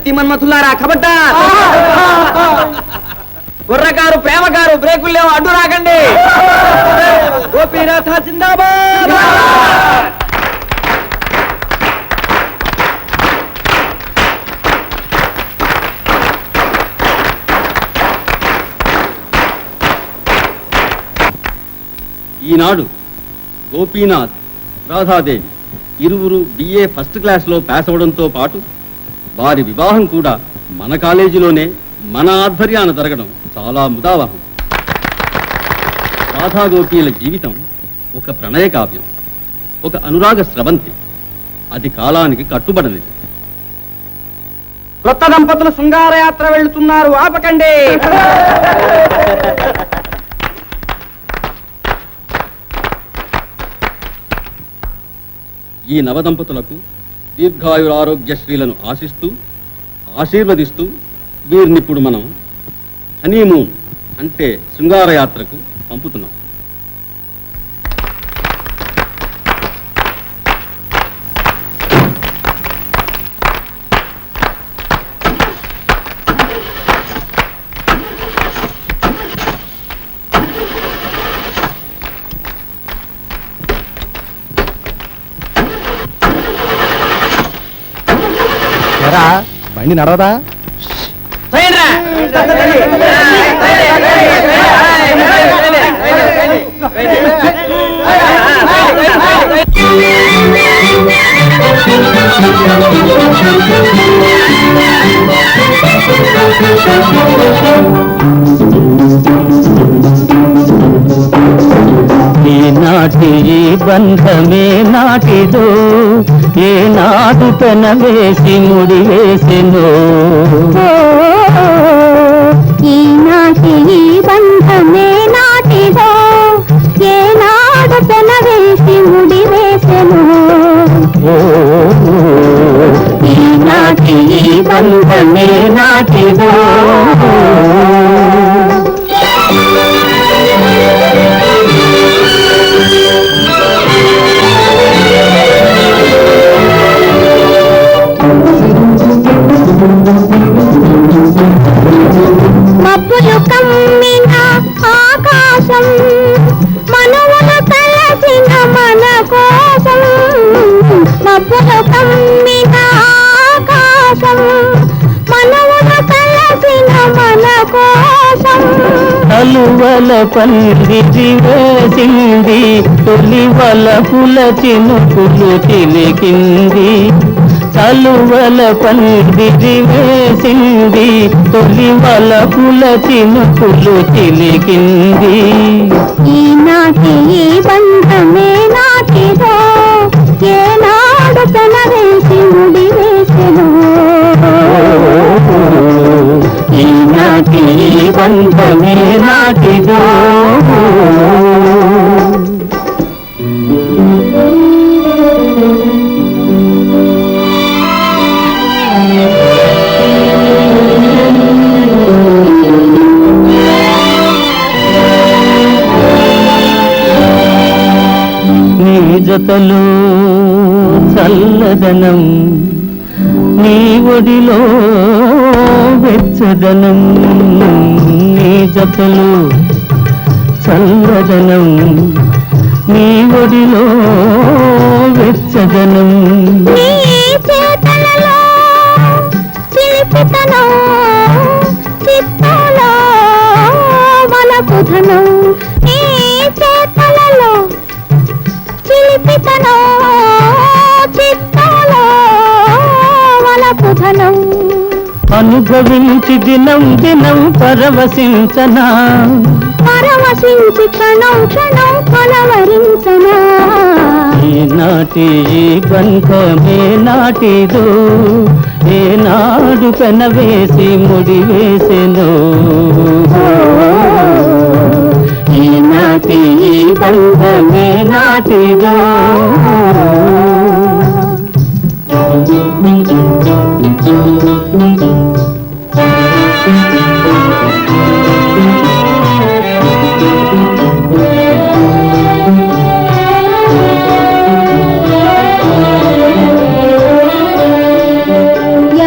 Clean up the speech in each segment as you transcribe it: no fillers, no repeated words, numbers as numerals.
మతి మన్మథులారా కబడ్డా కుర్రకారు ప్రేమకారు బ్రేకులు లేవు, అడ్డు రాకండి. గోపీనాథ జిందాబాద్. ఈనాడు గోపీనాథ్, రాధాదేవి ఇరువురు BA ఫస్ట్ క్లాస్లో పాస్ అవడంతో పాటు వారి వివాహం కూడా మన కాలేజీలోనే మన ఆధ్వర్యాన జరగడం చాలా ముదావహం. రాధా గోపీల జీవితం ఒక ప్రణయ కావ్యం, ఒక అనురాగ స్రవంతి. అది కాలానికి కట్టుబడనిది. కొత్త దంపతులు శృంగారయాత్ర వెళ్తున్నారు, ఆపకండి. ఈ నవదంపతులకు దీర్ఘాయురారోగ్యశ్రీలను ఆశిస్తూ ఆశీర్వదిస్తూ వీరినిప్పుడు మనం హనీమూన్ అంటే శృంగారయాత్రకు పంపుతున్నాం. బండి నడవదా? నాటి బంధమే నాటిదో, ఏనాడు తన వేసి ముడి వేసెను. ఈనాటి బంధమే నాటిదో, ఏనాడు తన వేసి ముడి వేసెను. ఈనాటి బంధమే నాటిదో. మబ్బులు కమ్మిన ఆకాశం మనవులు తలచిన మన కోసం. మబ్బులు కమ్మిన ఆకాశం మనవులు తలచిన మన కోసం. తలువల పందిరి వేసింది, తొలి వలపుల చినుకులు చిలికింది. తలువల పందిరి వేసింది, తొలి వలపుల చినుకులు చిలికింది. ఈనాటి బంధమే నాటిదో, ఏనాడు తన వేసి ముడి వేసెను. ఈనాటి బంధమే నాటిదో. నీ జతలో చల్లదనం, నీ ఒడిలో వెచ్చదనం. నీ జతలో చల్లదనం, నీ ఒడిలో వెచ్చదనం. నీ చేతలలో చిలిపితనం, చిత్తాలో వలపుధనం. నీ చేతలలో చిలిపితనం, చిత్తాలో వలపుధనం. అనుభవించి దినం దినం పరవశించనా, పరవశించి క్షణం క్షణం కలవరించనా. ఈనాటి బంధమే నాటిదో, ఏనాడు కనవేసి ముడి వేసెను. ఈనాటి బంధమే నాటిదో.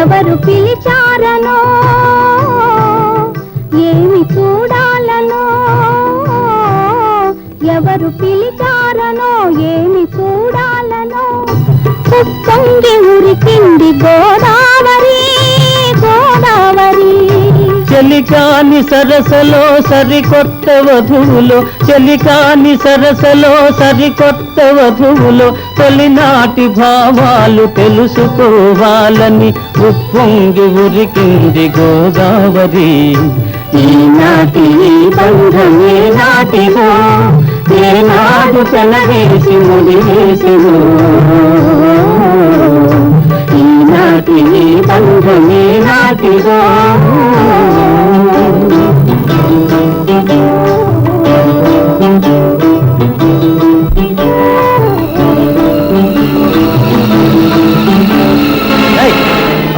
ఎవరు పిలిచా ఎవరు పిలిచారనో ఏమి చూడాలనో ఉప్పొంగి ఉరికింది గోదావరి గోదావరి. చెలికాని సరసలో సరికొత్త వధువులో, చెలికాని సరసలో సరికొత్త వధువులో తొలినాటి భావాలు తెలుసుకోవాలని ఉప్పొంగి ఉరికింది గోదావరి. ఈనాటి ఈ బంధమే నాటిదో, ఏనాడు పెనవేసి ముడివేసెను. ఈనాటి ఈ బంధమే నాటిదో.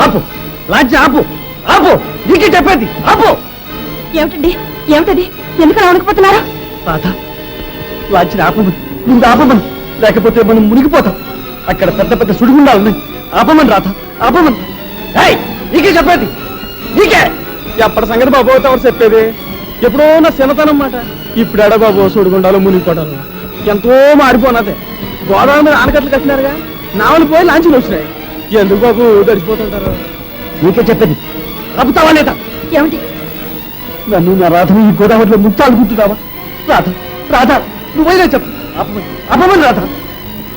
ఆపు లాంచి ఆపు ఆపు నీకే చెప్పేది ఆపు. ఏమిటండి ఏమిటది ఎందుకు వణికిపోతున్నారు? రాధ లాంచిన ఆపమని ముందు ఆపమని, లేకపోతే మనం మునిగిపోతాం. అక్కడ పెద్ద పెద్ద సుడిగుండాలున్నాయి. ఆపమని రాధ ఆపమని. నీకే చెప్పేది నీకే. ఎప్పటి సంగతి బాబు ఎవరు చెప్పేది? ఎప్పుడో నా చిన్నతనం మాట. ఇప్పుడు ఎడ బాబు సుడిగుండాలు మునిగిపోవడాలు ఎంతో మారిపోనదే. గోదావరి మీద ఆనకట్లు కట్టినారుగా, నావలు పోయి లాంచీలు వచ్చినాయి. ఎందుకు బాబు దడిచిపోతుంటారు? నీకే చెప్పేది ఆపుతావా లేదా? ఏమిటి నన్ను నా రాధను ఈ గోదావరిలో ముక్తాలు గుర్తున్నావా? రాధ రాధ నువ్వైనా చెప్పు ఆపమని ఆపమని రాధ.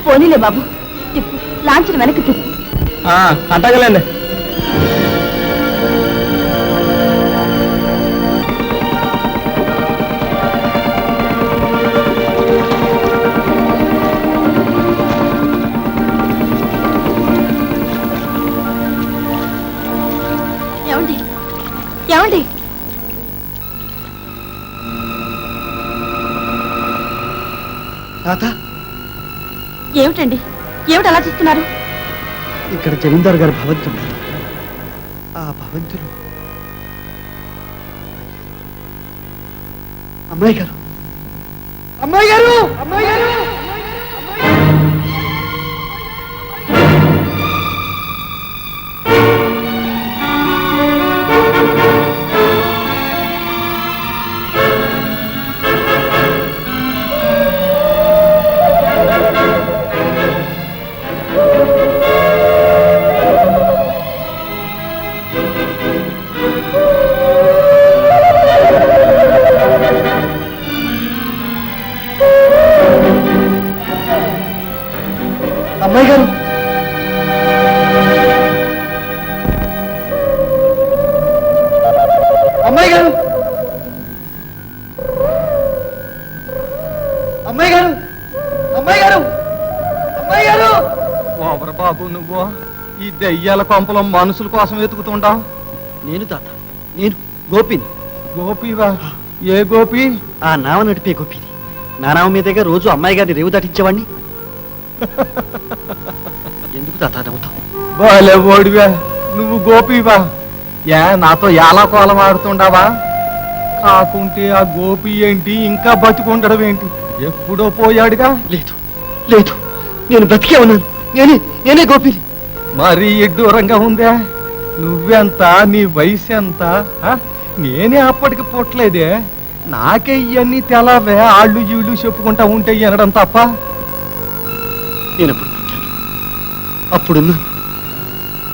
పోనీలే బాబు, తిప్పు లాంచిన వెనక్కి తిప్పు. అంటగలేండి. ఏమండి ఏమండి రాధ ఏమిటండి ఏమిటి అలా చూస్తున్నారు? ఇక్కడ జమీందారు గారు భవంతులు. ఆ భవంతులు అమ్మాయి గారు అమ్మాయి గారు అమ్మాయి గారు. అమ్మాయి గారు అమ్మాయి గారు అమ్మాయి గారు అమ్మాయి గారు అమ్మాయి గారు. ఓవర్ బాబు నువ్వు ఈ దెయ్యాల కొంపలో మనుషుల కోసం వెతుకుతుంటావు. నేను తాత నేను గోపిని. గోపివా? ఏ గోపి? ఆ నావ నడిపే గోపిని. నా నావ మీదగా రోజు అమ్మాయి గారిని రేవు దాటించేవాడిని. ఎందుకు తాత నవ్వుతావు? బాలే ఓడివా నువ్వు గోపివా? ఏ నాతో ఎలా కోలం ఆడుతుండవా? కాకుంటే ఆ గోపి ఏంటి ఇంకా బతికుండడం ఏంటి? ఎప్పుడో పోయాడుగా. లేదు లేదు నేను బ్రతికే ఉన్నాను. నేనే గోపిని. మరి ఎడ్డూరంగా ఉందే. నువ్వెంత, నీ వయసు ఎంత? నేనే అప్పటికి పుట్టలేదే. నాకే ఇవన్నీ తెలవే. ఆళ్ళు ఈళ్ళు చెప్పుకుంటా ఉంటే వినడం తప్ప. నేనప్పుడు పుట్టాను, అప్పుడున్నాను.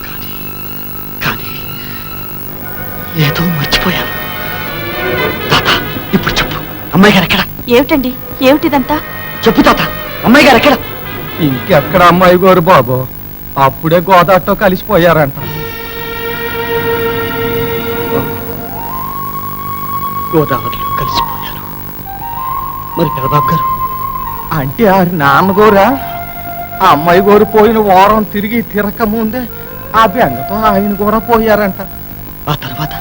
కానీ కానీ ఏదో మర్చిపోయాను. తాత ఇప్పుడు చెప్పు, అమ్మాయి గారు ఎక్కడ? ఏమిటండి ఏమిటిదంతా? చెప్పు తాత, అమ్మాయి గారు ఎక్కడ? ఇంకెక్కడ అమ్మాయి గారు బాబు? అప్పుడే గోదావరితో కలిసిపోయారంట. గోదావరిలో కలిసిపోయారు. మరి పెదబాబు గారు? అంటే ఆ నాన్నగోరా? ఆ అమ్మాయి గోరు పోయిన వారం తిరిగి తిరక ముందే ఆ బెంగతో ఆయన కూడా పోయారంట. ఆ తర్వాత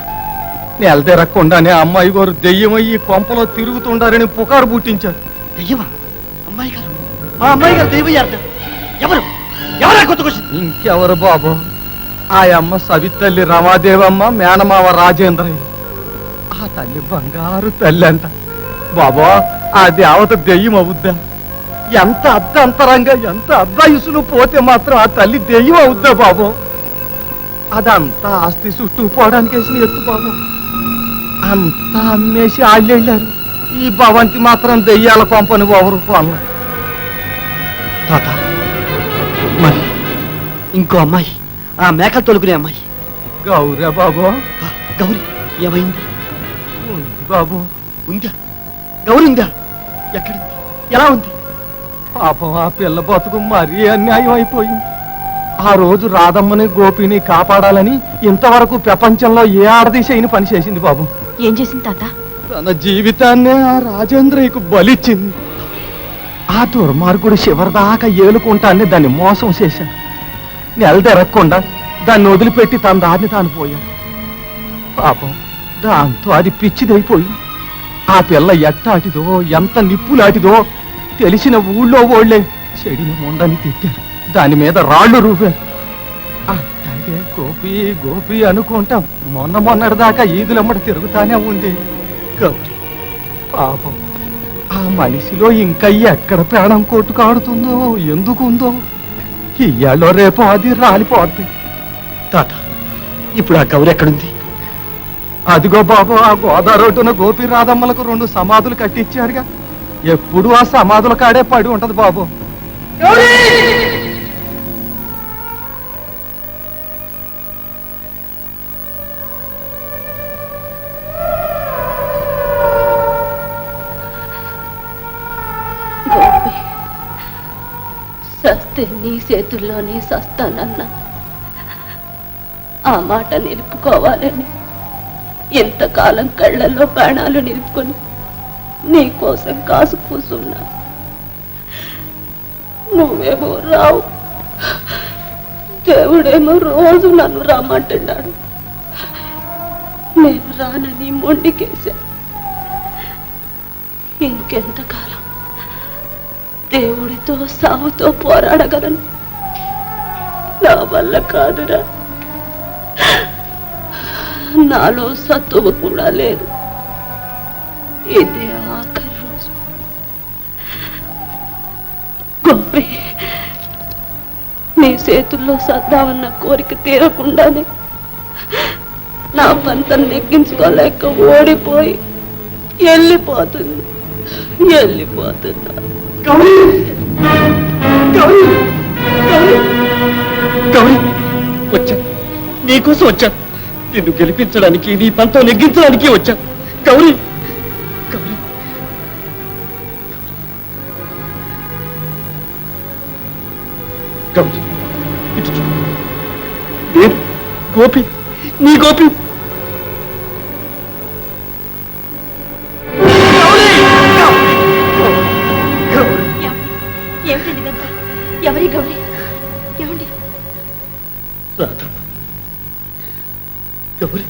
నెల తిరగకుండానే అమ్మాయి గారు దెయ్యమయ్యి కొంపలో తిరుగుతుండారని పుకారు పుట్టించారు. దెయ్యమా? అమ్మాయి గారు, మా అమ్మాయి గారు దెయ్యమయ్యారట. ఎవరు ఎవరా కొత్తకొచ్చి? ఇంకెవరు బాబు? ఆ అమ్మ సవితల్లి రమాదేవమ్మ, మేనమావ రాజేంద్రయ్య. ఆ తల్లి బంగారు తల్లి అంట బాబా. ఆ దేవత దెయ్యం అవుద్దా? ఎంత అర్ధంతరంగా, ఎంత అర్ధాయుసులు పోతే మాత్రం ఆ తల్లి దెయ్యం అవుద్దా బాబు? అదంతా ఆస్తి చుట్టూ పోవడానికి వేసిన ఎత్తు బాబు. అంతా అమ్మేసి ఆళ్ళెళ్ళారు. ఈ భవంతి మాత్రం దెయ్యాల కొంపని ఎవరు కొన్న. తాత మరి ఇంకో అమ్మాయి, ఆ మేకలు తొలుకునే అమ్మాయి గౌరే బాబు. గౌరీ ఏమైంది? ఉంది బాబు. ఉందా? గౌరీ ఉందా? ఎక్కడుంది? ఎలా ఉంది? పాపం ఆ పిల్ల బతుకు మరీ అన్యాయం అయిపోయింది. ఆ రోజు రాధమ్మని గోపిని కాపాడాలని ఇంతవరకు ప్రపంచంలో ఏ ఆడది చేయని పని చేసింది బాబు. ఏం చేసింది తాత? తన జీవితాన్నే ఆ రాజేంద్రయ్యకు బలిచ్చింది. ఆ దుర్మార్గుడు చివరిదాకా ఏలుకుంటాన్ని దాన్ని మోసం చేశాను. నెలదెరగకుండా దాన్ని వదిలిపెట్టి తన దారిని తాను పోయాను. పాపం దాంతో అది పిచ్చిదైపోయి ఆ పిల్ల ఎట్టాటిదో ఎంత నిప్పులాటిదో తెలిసిన ఊళ్ళో ఓళ్లే చెడిని ముండని తిట్టారు. దాని మీద రాళ్ళు రూపారు. అట్టాగే గోపి గోపి అనుకుంటాం మొన్నటిదాకా ఈదులమ్మట తిరుగుతానే ఉంది. గౌరీ పాపం ఆ మనిషిలో ఇంకా ఎక్కడ ప్రాణం కొట్టుకాడుతుందో ఎందుకుందో ఇయ్యాలో రేపు అది రాలిపోద్ది. తాత ఇప్పుడు ఆ గౌరీ ఎక్కడుంది? అదిగో బాబు ఆ గోదావరిన గోపి రాధమ్మలకు 2 సమాధులు కట్టించారుగా. ఎప్పుడు ఆ సమాధుల కాడే పడి ఉంటది బాబు. గోపి సస్తే నీ చేతుల్లోనే సస్తానన్నా. ఆ మాట నిలుపుకోవాలని ఎంతకాలం కళ్ళల్లో ప్రాణాలు నిలుపుకొని నీ కోసం కాసు కూసున్నా. నువ్వేమో రావు, దేవుడేమో రోజు నన్ను రమ్మంటున్నాడు. నేను రానని మొండికేశా. ఇంకెంతకాలం దేవుడితో సావుతో పోరాడగలను? నా వల్ల కాదురా. నాలో సత్తువ కూడా లేదు. ఇదే ఆఖరి రోజు. గోపి నీ చేతుల్లో సద్దామన్న కోరిక తీరకుండానే నా పంతం నెగ్గించుకోలేక ఓడిపోయి వెళ్ళిపోతున్నా. గౌరీ గౌరీ గౌరీ గౌరీ వచ్చాను, నీకోసం వచ్చాను. నిన్ను గెలిపించడానికి, నీ పంతం నెగ్గించడానికి వచ్చాను. గౌరీ గౌరీ గౌరీ ఇటు చూడు. నేను గోపి, నీ గోపి. ఏమిటండి ఇదంతా? ఎవరి గౌరీ? ఏమండి? రాధ గౌరీ,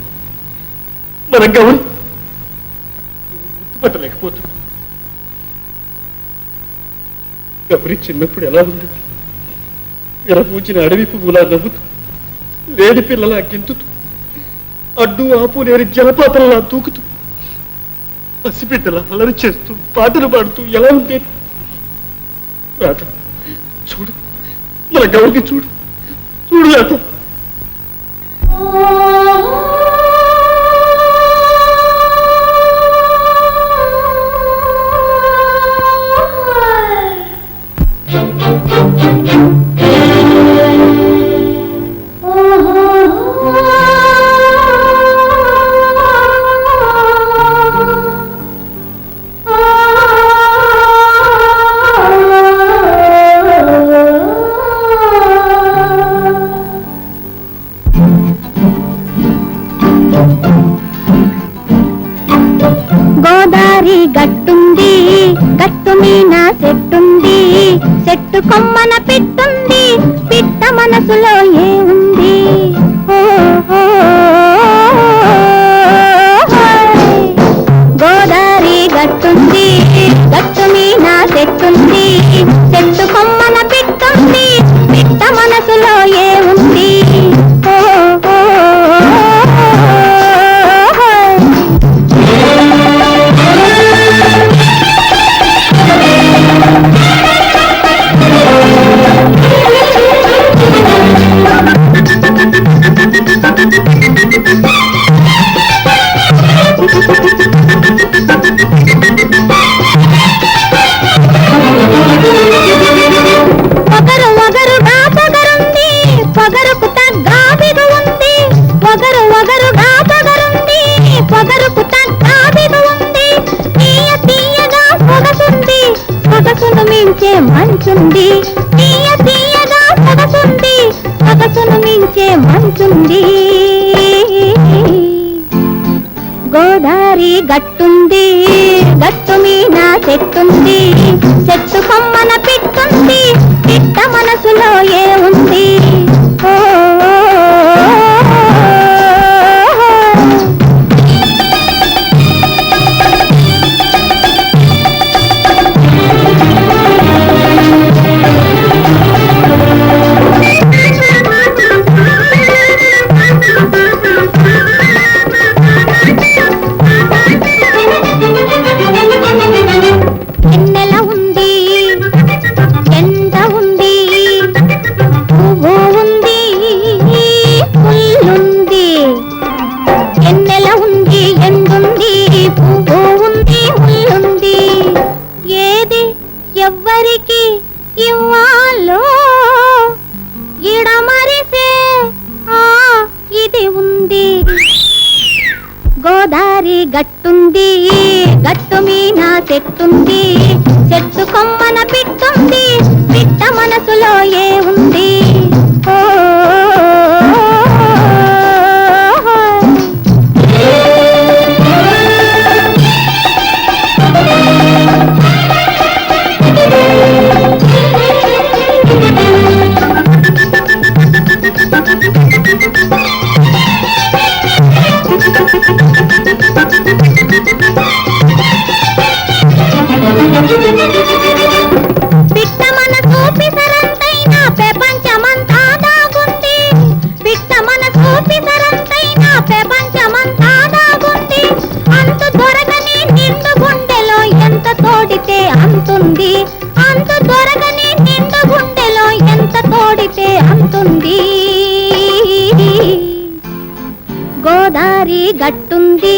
మన గౌరీ నువ్వు గుర్తుపట్టలేకపోతున్నా. గౌరీ చిన్నప్పుడు ఎలా ఉంది? ఎరపూచిన అడవి పువ్వులా నవ్వుతూ, లేడి పిల్లలా గెంతుతూ, అడ్డు ఆపు లేని జలపాతంలా దూకుతూ, పసిబిడ్డలా అలరి చేస్తూ, పాటలు పాడుతూ ఎలా ఉంది? రాధ చూడు, మన గౌరికి చూడు, చూడు రాధ. గోదారి గట్టుంది, గట్టు మీన చెట్టుంది, చెట్టు కొమ్మన పిట్టుంది, పిట్ట మనసులో ఏముంది? గోదారి గట్టుంది, గట్టు మీన చెట్టుంది, చెట్టు కొమ్మన పిట్టుంది, పిట్ట మనసులో ఏముంది? మించే మంచుంది, తీయ తీయగా సొగసుంది, సొగసును మించే మంచుంది. గోదారి గట్టుంది, గట్టు మీద చెట్టుంది, చెట్టు కొమ్మన పిట్టుంది, పిట్ట మనసులో ఏ ఉంది? ఓ ఎన్నెల ఉంది, ఎండ ఉంది, పువ్వు ఉంది, పుల్లుంది. ఎన్నెల ఉంది, ఎండుంది, పువ్వు ఉంది, ముల్లుంది. ఏది ఎవ్వరికి ఇవ్వాలో ఇడమరిసే ఆ ఇది ఉంది. గోదారి గట్టుంది, గట్టు మీద చెట్టుంది, చెట్టు కొమ్మన పిట్టుంది, పిట్ట మనసులో ఏ ఉంది? ఓ పిట్ట మనసు పిసరంతైన ప్రపంచమంతా దాగుంది, పిట్ట మనసు పిసరంతైన ప్రపంచమంతా దాగుంది. అంతు దొరకని నిండు గుండెలో ఎంత తోడితే అంతుంది, అంతు దొరకని నిండు గుండెలో ఎంత తోడితే అంతుంది. గోదారి గట్టుంది,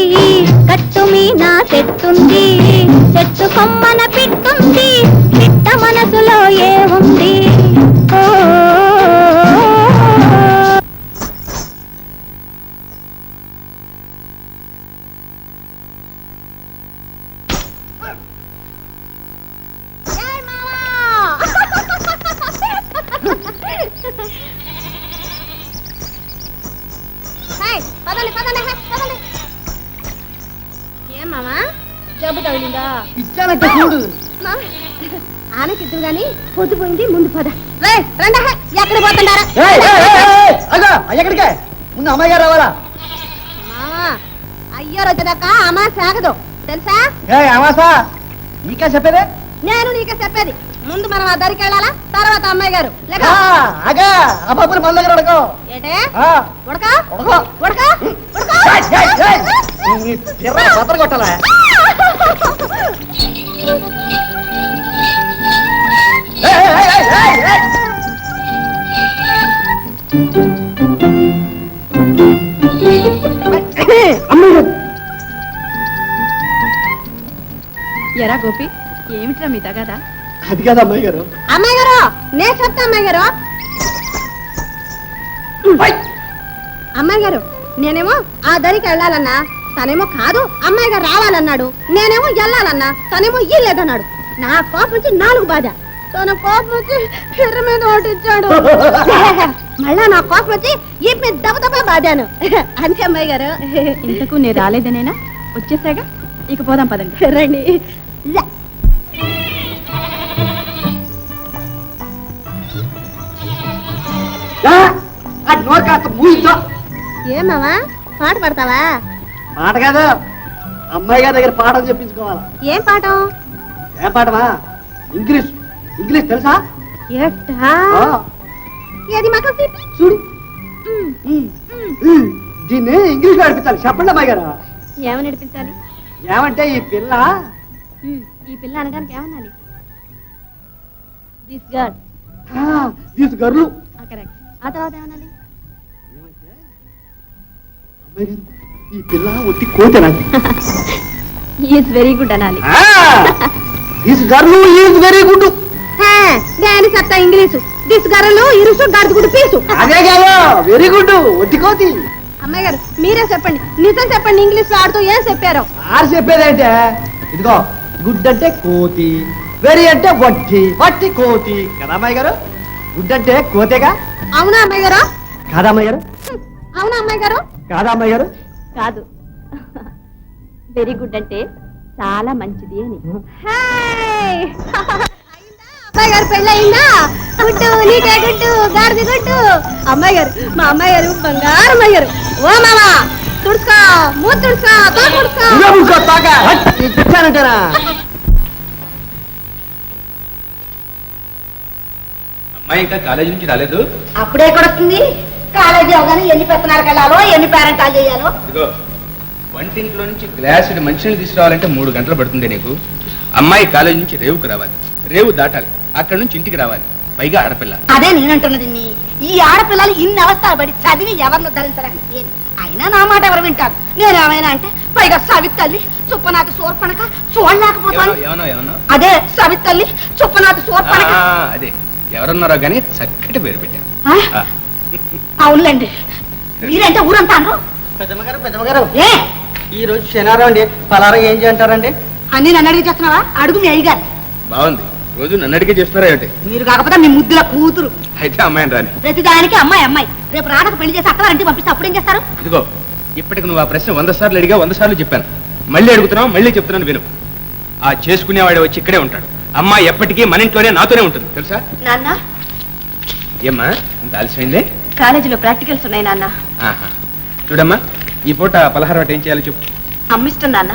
గట్టు మీద చెట్టుంది, చెట్టు కొమ్మన పిట్టుంది, పిట్ట మనసులో ఏ ఉంది? ఓ ఏం మామా జబ్బు తగిలిందా? ఇచ్చానంటే చూడు. ఆమెకిద్దు గాని పొద్దుపోయింది, ముందు పద. ఎక్కడ పోతుండారా? ఎక్కడికే ముందు అమ్మాయి గారు రావాలా? మామా అయ్యారు వచ్చేదాకా అమ్మా సాగదు తెలుసా? అమాసా నీకే చెప్పేదే? నేను నీకే చెప్పేది. ముందు మనం ఆ దరికి వెళ్ళాలా, తర్వాత అమ్మాయి గారు. అగా ఆ బాబుని మన దగ్గర ఉడకో. ఏటే ఉడక ఉడకో. ఉడక ఉడక పత్ర కొట్టాలా? ఎరా గోపి, ఏమిట్రా మీ తగదా? అది కాదు అమ్మాయి గారు. అమ్మాయి గారు నేను చెప్తా. అమ్మాయి గారు, అమ్మాయి గారు నేనేమో ఆ దరికి వెళ్ళాలన్నా, తనేమో కాదు అమ్మాయి గారు రావాలన్నాడు. నేనేమో వెళ్ళాలన్నా, తనేమో ఇల్లేదన్నాడు. నా కోపం వచ్చి 4 బాధ, తన కోపం వచ్చి ఎర్ర మీద ఓటిచ్చాడు. మళ్ళా నా కోపం వచ్చి ఈ మీద దెబ్బ బాధాను. అంతే అమ్మాయి గారు. ఇంతకు నేను రాలేదనేనా? వచ్చేసాగా, ఇక పోదాం పదండి. రండి. నోరు కాస్త మూయిద్దా. ఏమావా పాట పడతావా? పాట కాదు, అమ్మాయి గారి దగ్గర పాఠం చెప్పించుకోవాలా. ఏం పాఠం? ఏం పాఠమా? ఇంగ్లీష్. ఇంగ్లీష్ తెలుసా? ఎట్టా ఏది మాకు చూడు. దీన్ని ఇంగ్లీష్ లో నడిపించాలి. చెప్పండి అమ్మాయి గారు. ఏమని నడిపించాలి? ఏమంటే ఈ పిల్ల ఈ పిల్ల అనడానికి ఏమనాలి? This girl. దీస్ గర్లు. కరెక్ట్. ఆ తర్వాత ఏమనాలి? అమ్మాయి గారు ఈ పిల్ల ఒట్టి కోతేనా? ఈజ్ వెరీ గుడ్ అనాలి. This గర్లు is very good. నేను చెప్తా ఇంగ్లీషు. దిస్ గర్లు ఇరుసు గడుగుడు పీసు. అదే కాదు, వెరీ గుడ్ ఒట్టి కోతి. అమ్మాయి గారు మీరే చెప్పండి, నిజం చెప్పండి. ఇంగ్లీష్ లో ఆడుతూ ఏం చెప్పారో? ఆరు చెప్పేదంటే ఇదిగో, గుడ్ అంటే కోతి, వెరీ అంటే వట్టి వట్టి కోతి కదా అమ్మాయి గారు గుడ్ అంటే కోతేగా అవునా అమ్మాయి గారు? కాదా అమ్మాయి గారు అవునా అమ్మాయి గారు? కాదా అమ్మాయి గారు కాదు, వెరీ గుడ్ అంటే చాలా మంచిది అని. హాయ్! అమ్మాయి గారు పెళ్ళి అయిందా? గుడ్డు నీకే గుడ్డు గారిది గుడ్డు. అమ్మాయి గారు, మా అమ్మాయి గారు బంగారు అమ్మాయి గారు. ఓ మామా తుడుచుకో, మూతి తుడుచుకో, తోలు తుడుచుకో. ఇదిగో ముక్కో తాక. నీకు తెచ్చానంటారా? అమ్మాయి ఇంకా కాలేజీ నుంచి రాలేదు. అప్పుడే కూడా వస్తుంది. కాలేజీ అవగానే ఎన్ని పెత్తనాలకు వెళ్ళాలో, ఎన్ని పేరెంటాలు చేయాలో. ఇదిగో వంటింట్లో నుంచి గ్లాసుడు మంచినీళ్ళు తీసుకురావాలంటే 3 గంటలు పడుతుంది నీకు. అమ్మాయి కాలేజీ నుంచి రేవుకు రావాలి, రేవు దాటాలి, అక్కడ నుంచి ఇంటికి రావాలి, పైగా ఆడపిల్ల. అదే నేనంటున్నది. ఈ ఆడపిల్లలు ఇన్ని అవస్థలు పడి చదివి ఎవరిని ఉద్ధరించడానికి ఏంటి? అయినా నా మాట ఎవరు వింటారు? నేనేమైనా అంటే పైగా సవితల్లి చుప్పనాథ సోర్పణక చూడలేకపోతాను. ఏమన్నా అదే సవితల్లి చుప్పనాథ సోర్పణక. అదే ఎవరన్నారో గానీ చక్కటి పేరు పెట్టాను. ఆ? అవునులేండి, మీరంటే ఊరంతా అన్నారు. పెద్దమ్మగారు ఏ ఈ రోజు శనివారం అండి, పలారం ఏం చేయంటారండి? అన్ని నన్ను అడిగి చేస్తున్నావా? అడుగు మీ అయ్యగారు. బాగుంది, రోజు నన్ను అడిగే చేస్తున్నారా ఏమిటి? మీరు కాకపోతే మీ ముద్దుల కూతురు. అయితే అమ్మాయిని రాని. ప్రతిదానికి అమ్మాయి అమ్మాయి. రేపు రాడకు పెళ్లి చేసి అక్కలంటే పంపిస్తే అప్పుడేం చేస్తారు? ఇదిగో ఇప్పటికి నువ్వు ఆ ప్రశ్న 100 సార్లు అడిగా, 100 సార్లు చెప్పాను. మళ్ళీ అడుగుతున్నావు, మళ్ళీ చెప్తున్నాను విను. ఆ చేసుకునేవాడు వచ్చి ఇక్కడే ఉంటాడు. అమ్మాయి ఎప్పటికీ మన ఇంట్లోనే నాతోనే ఉంటుంది, తెలుసా? నాన్న, ఏమ్మా ఇంత ఆలస్యమైంది? కాలేజీలో ప్రాక్టికల్స్ ఉన్నాయి నాన్న. ఆహా. చూడమ్మా, ఈ పూట పలహారం అంటే ఏం చేయాలో చెప్పు. అమ్మిష్టం నాన్న.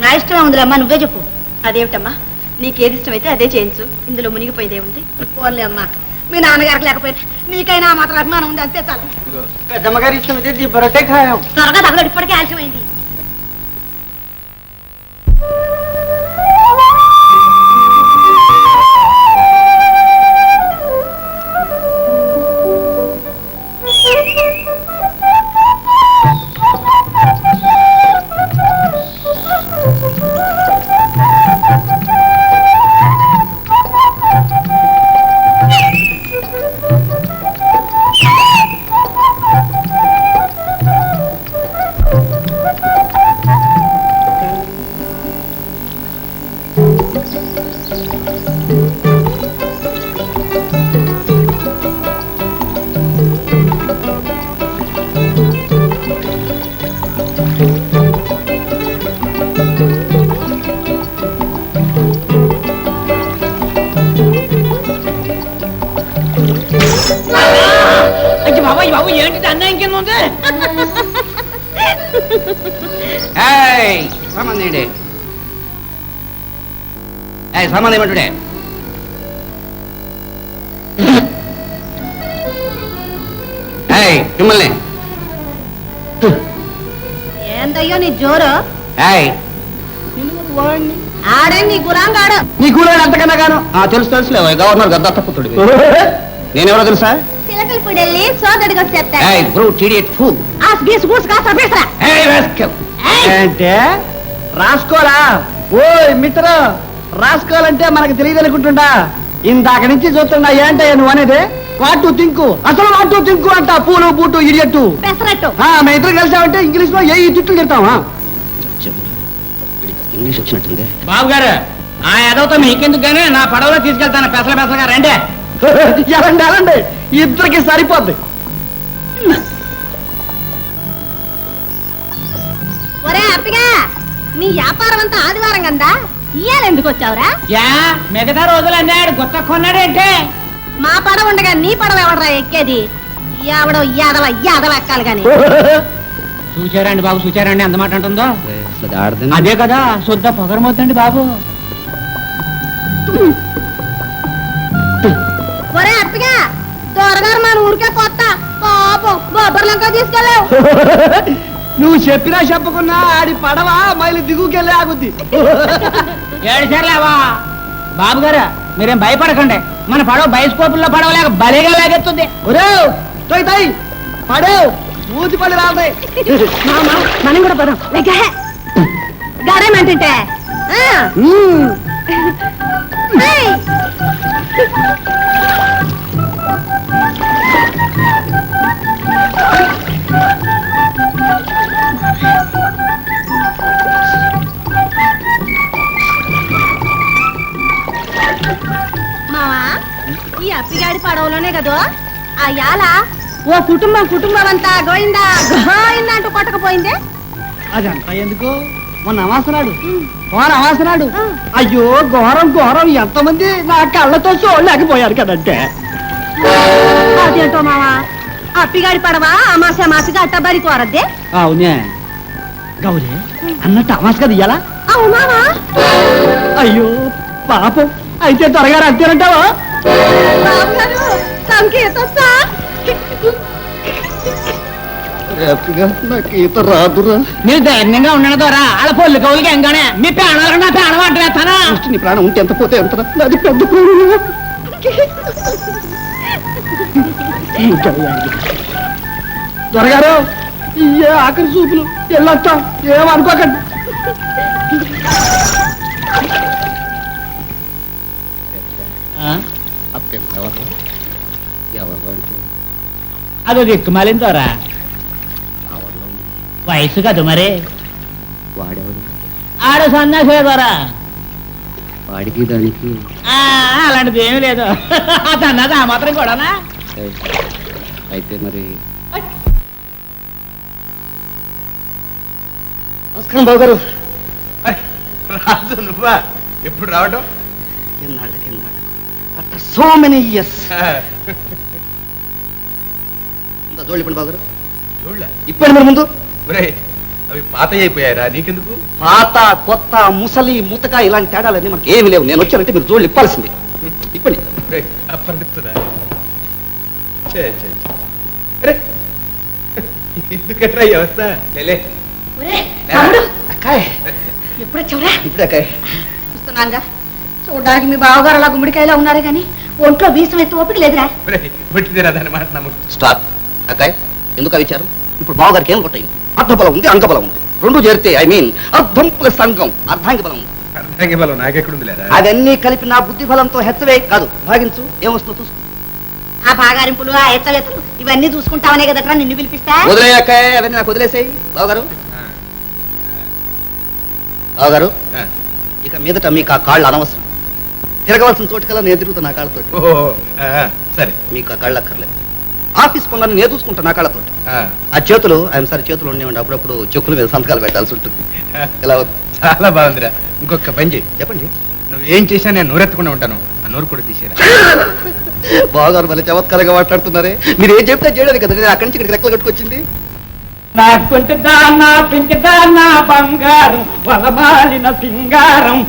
నా ఇష్టం ఉందిలేమ్మా, నువ్వే చెప్పు. అదేమిటమ్మా, నీకేది ఇష్టమైతే అదే చేయించు, ఇందులో మునిగిపోయేదే ఉంది. పోన్లే అమ్మా, మీ నాన్నగారికి లేకపోయినా నీకైనా మాత్రం అభిమానం ఉంది, అంతే చాలు. ఇదిగో పెద్దమ్మగారి ఇష్టం అయితే బరొట్టే ఖాయం. త్వరగా తగలడు, ఇప్పటికే ఆలస్యమైంది. బాబు ఏంటి అన్యాయం కింద ఉంది? సామాన్ సామాన్ ఏమంటుడే? మిమ్మల్ని ఏందయ్యో నీ జోరు? ఆడే నీ గులాంగాడు. నీ కూరగాయలు అంతకన్నా గాను తెలుసు తెలుసులే, గవర్నర్ గద్దత్త పుత్రుడు. నేనెవరో తెలుసా? చిలకలు పిడెళ్ళి సోదడికి వచ్చేస్తాడు. అంటే రాసుకోరా? ఓ మిత్ర, రాసుకోవాలంటే మనకు తెలియదు అనుకుంటుండా? ఇందాక నుంచి చూస్తున్నా. ఏంటయ్యా నువ్వు అనేది? వాటు తింకు, అసలు వాటు తింకు అంట. పూలు బూటు ఇడియట్టు పెసరట్టు. మా ఇద్దరు కలిసామంటే ఇంగ్లీష్ లో ఏ తిట్లు తిడతావా? ఇంగ్లీష్ వచ్చినట్టుంది. బాబు గారు, ఆ ఎదవతో మీకెందుకు గానీ నా పడవలో తీసుకెళ్తాను. పెసలుగా రండి. ఎలాండి ఎలాండి, ఇద్దరికి సరిపోద్ది. ఒరే అప్పగా, నీ వ్యాపారం అంతా ఆదివారం కదా, ఇయ్యాల ఎందుకు వచ్చావురా? మిగతా రోజులు అన్నాడు గుత్త కొన్నాడంటే. మా పడవ ఉండగా నీ పడవ ఎవడరా ఎక్కేది? ఎవడో యాదవ యాదవ ఎక్కాలి గాని. చూచారండి బాబు, చూచారండి ఎంత మాట అంటుందో. అదే కదా శుద్ధ పొగరమవుతండి బాబు. ఒరే అప్పగా, త్వరగారు మన ఊరికే కొత్త పాపం బొబ్బర్లంకా తీసుకెళ్ళావు. నువ్వు చెప్పినా చెప్పకున్నా ఆడి పడవ మైలు దిగుకెళ్ళి ఆగుద్ది. ఏడుసార్లేవా బాబు గారు, మీరేం భయపడకండి. మన పడవ బయస్కోపుల్లో పడవలేక బలిగా లాగెత్తుంది. ఒరే తోయ్ పడేవ్ మూతి పడి రాదే. మనం కూడా పదం గడేమంటుంటే ఈ అప్పిగాడి పడవలోనే కదో ఆ యాల ఓ కుటుంబం అంతా గోయిందా గోయిందా అంటూ కొట్టకపోయిందే. అదంతా ఎందుకు మొన్న అమాసనాడు అమాసనాడు అయ్యో ఘోరం ఘోరం ఎంతమంది నా కళ్ళతో చూడలేకపోయారు కదంటే. అదేంటో మావా అప్పిగాడి పడవ అమాసగా అట్టబరి కోరద్దే. అవునే గౌరీ అన్నట్టు అమాస కదా ఇయ్యాలా? అవునావా? అయ్యో పాపం అయితే త్వరగా అంతేనంటావా? సంకేతొస్తా నాకు ఈత రాదురా. మీరు ధైర్యంగా ఉండడం ద్వారా వాళ్ళ పొల్లు కవులకి ఎంగానే మీ ప్రాణాలు నా ప్రాణం అంటారా? నీ ప్రాణం ఉంటే ఎంత పోతే ఎంత అది పెద్ద ప్రాణం. త్వరగారు ఇయ్యే ఆఖరి చూపులు వెళ్ళొస్తాం ఏమనుకోకండి. అదో దిక్కుమాలిన ద్వారా వయసు కదా మరి వాడేవాడు ఆడ సన్నాసే ద్వారా వాడికి దానికి అలాంటిది ఏమీ లేదు. అన్నది ఆ మాత్రం కూడానా? అయితే మరి నమస్కారం బాబు గారు. రాజు నువ్వా ఎప్పుడు రావడం? ఎన్నాళ్ళకి ఆఫ్టర్ సో మెనీ ఇయర్స్. జోళ్ళు ఇప్పుడు బాబు గారు చూడలే ఇప్పుడు మరి ముందు అవి పాత అయిపోయారా? నీకెందుకు? పాత కొత్త ముసలి ముతక ఇలాంటి తేడాలన్నీ మనకి ఏమి లేవు. నేను వచ్చానంటే మీరు జోళ్ళు ఇప్పాల్సిందే. ఇప్పండి. అప్పటిస్తుందా? ఎందుకట్రా ఈ అవస్థ? లేలే అక్కాయ్ ఎప్పుడు వచ్చావురా? ఇప్పుడే అక్కాయ్. చూస్తున్నాగా చూడడానికి మీ బావగారు అలా గుమ్మడికాయలా ఉన్నారే కానీ ఒంట్లో వీసం అయితే ఓపిక లేదురా. పుట్టిందిరా దాని మాట నమ్మకం. స్టాప్. అక్కాయ్ ఎందుకు అవిచారు? ఇప్పుడు బావగారికి ఏం కొట్టాయి? అర్ధబలం ఉంది, అంగబలం ఉంది. రెండు చేరితే ఐ మీన్ అర్ధం ప్లస్ అంగం అర్ధాంగి బలం ఉంది. అర్ధాంగి బలం నాకెక్కడుంది లేదా? అవన్నీ కలిపి నా బుద్ధి బలంతో హెచ్చవే కాదు భాగించు. ఏమొస్తుందో చూసుకో. ఆ భాగారింపులు ఆ ఎత్తలెత్తలు ఇవన్నీ చూసుకుంటావనే కదట్రా నిన్ను పిలిపిస్తా. వదిలే అక్కాయ్, అవన్నీ నాకు వదిలేసాయి. బావగారు బావగారు ఇక మీదట మీకు ఆ కాళ్ళు అనవసరం. తిరగవలసిన చోటుకల్లా నేను తిరుగుతా నా కాళ్ళతో. సరే మీకు ఆ కాళ్ళు అక్కర్లేదు. ఆఫీస్ పనులను నేను చూసుకుంటా నా కాళ్ళతో. ఆ చేతులు ఐఎమ్ సారీ చేతులు ఉండేవండి అప్పుడప్పుడు చెక్కుల మీద సంతకాలు పెట్టాల్సి ఉంటుంది. ఇలా చాలా బాగుందిరా. ఇంకొక పని చేయి. చెప్పండి. నువ్వు ఏం చేసినా నేను నోరెత్తకుండా ఉంటాను. ఆ నోరు కూడా తీసేరా. బావగారు మళ్ళీ చమత్కారంగా మాట్లాడుతున్నారే. మీరు ఏం చెప్తే చేయడానికి కదా నేను అక్కడి నుంచి ఇక్కడికి రెక్కలు కట్టుకొచ్చింది. నా కుంటిదానా పింటిదానా బంగారం వలమాలిన సింగారం.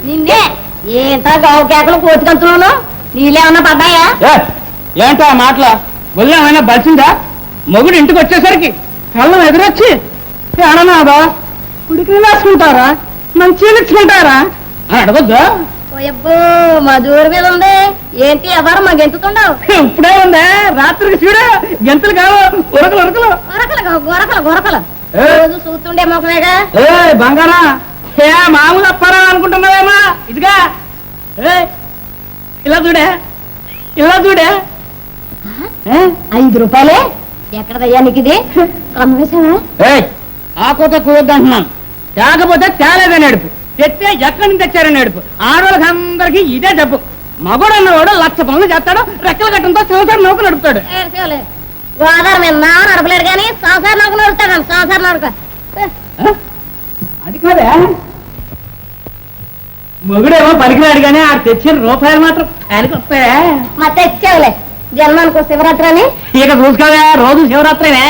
నిన్నే ఏంట గావు కేకలు కోతికంతున్నాను నీళ్ళేమన్నా పడ్డాయా? ఏంటో ఆ మాటల వల్ల ఏమైనా బలిసిందా? మొగుడు ఇంటికి వచ్చేసరికి కళ్ళం ఎదురొచ్చి ఏడనాదా ఉడికి వేసుకుంటారా నన్ను చీలించుకుంటారా అని అడగొద్దా? ఓయబ్బో మా దూర మీద ఉంది ఏంటి ఎవరు మా గెంతుతుండవు? ఇప్పుడే ఉందా రాత్రికి చూడు గెంతులు కావు ఉరకలు ఉరకలు గొరకలు గొరకలు రోజు చూస్తుండే మొక్కమేగా. ఏ బంగారా ఏ మామూలు అప్పారా అనుకుంటున్నావేమా? ఇదిగా ఇలా చూడే ఇలా చూడే 5 రూపాయలే ఎక్కడదయ్యా నీకు ఇది? కమ్మేశావా? ఆ కోత కూవద్దంటున్నాను. తేకపోతే తేలేదని ఏడుపు, తెస్తే ఎక్కడి నుంచి తెచ్చారని ఏడుపు. ఆడవాళ్ళకి అందరికీ ఇదే జబ్బు. మగోడు అన్నవాడు 1,00,000 పనులు చేస్తాడు, రెక్కల కట్టంతో సంవత్సరం నౌక నడుపుతాడు. గోదావరి మీద నా నడపలేడు కానీ సంసార నౌక నడుపుతాడు. సంసార నౌక అది కాదే మొగుడేమో పలికినాడు కానీ ఆ తెచ్చిన రూపాయలు మాత్రం ఆయనకి వస్తాయా? మా తెచ్చావులే జన్మానికి శివరాత్రి అని. ఇక చూసుకోవే రోజు శివరాత్రినే.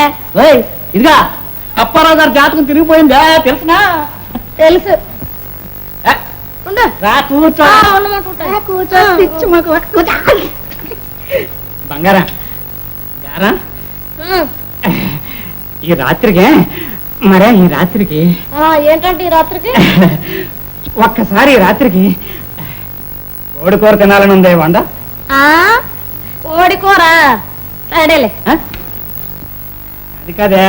ఇదిగా అప్పారావు గారి జాతకం తిరిగిపోయిందా తెలుసునా? తెలుసు. రా కూర్చో. బంగారా గారా ఈ రాత్రికి మరే ఈ రాత్రికి ఏంటంటే ఈ రాత్రికి ఒక్కసారి ఈ రాత్రికి కోడి కూర తినాలని ఉందే వండ. కోడి కూర సరేలే. అది కాదే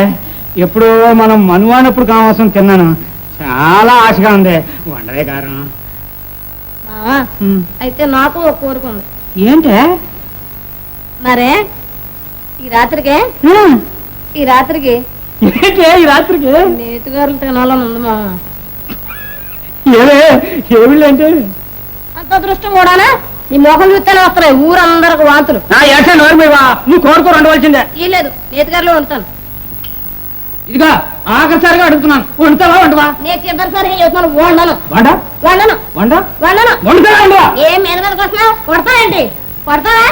ఎప్పుడు మనం మనువానప్పుడు కావాల్సిన తిన్నాను, చాలా ఆశగా ఉంది. వండవే గారు. అయితే నాకు ఒక కోరిక ఉంది. ఏంటే మరే ఈ రాత్రికి ఈ రాత్రికి ఏంటే ఈ రాత్రికి నేతిగారులు తినాలని ఉంది మా. ఏమిళ్ళు అంటే ఎంత దృష్టం కూడానా నీ మొహం చూస్తేనే వస్తున్నాయి ఊరందరికి వాంతులు. నువ్వు కోరుకో ఉండవలసిందే. లేదు నేతిగారులో ఉంటాను. ఇదిగా ఆఖరిసారిగా అడుగుతున్నాను, వండుతావా వండవా? నేను చివరిసారిగా చెప్తున్నాను వండను. వండ వండను వండ వండను. వండుతావా వండవా? ఏం మీద మీదకి వస్తున్నావు? కొడతానండి. కొడతావా?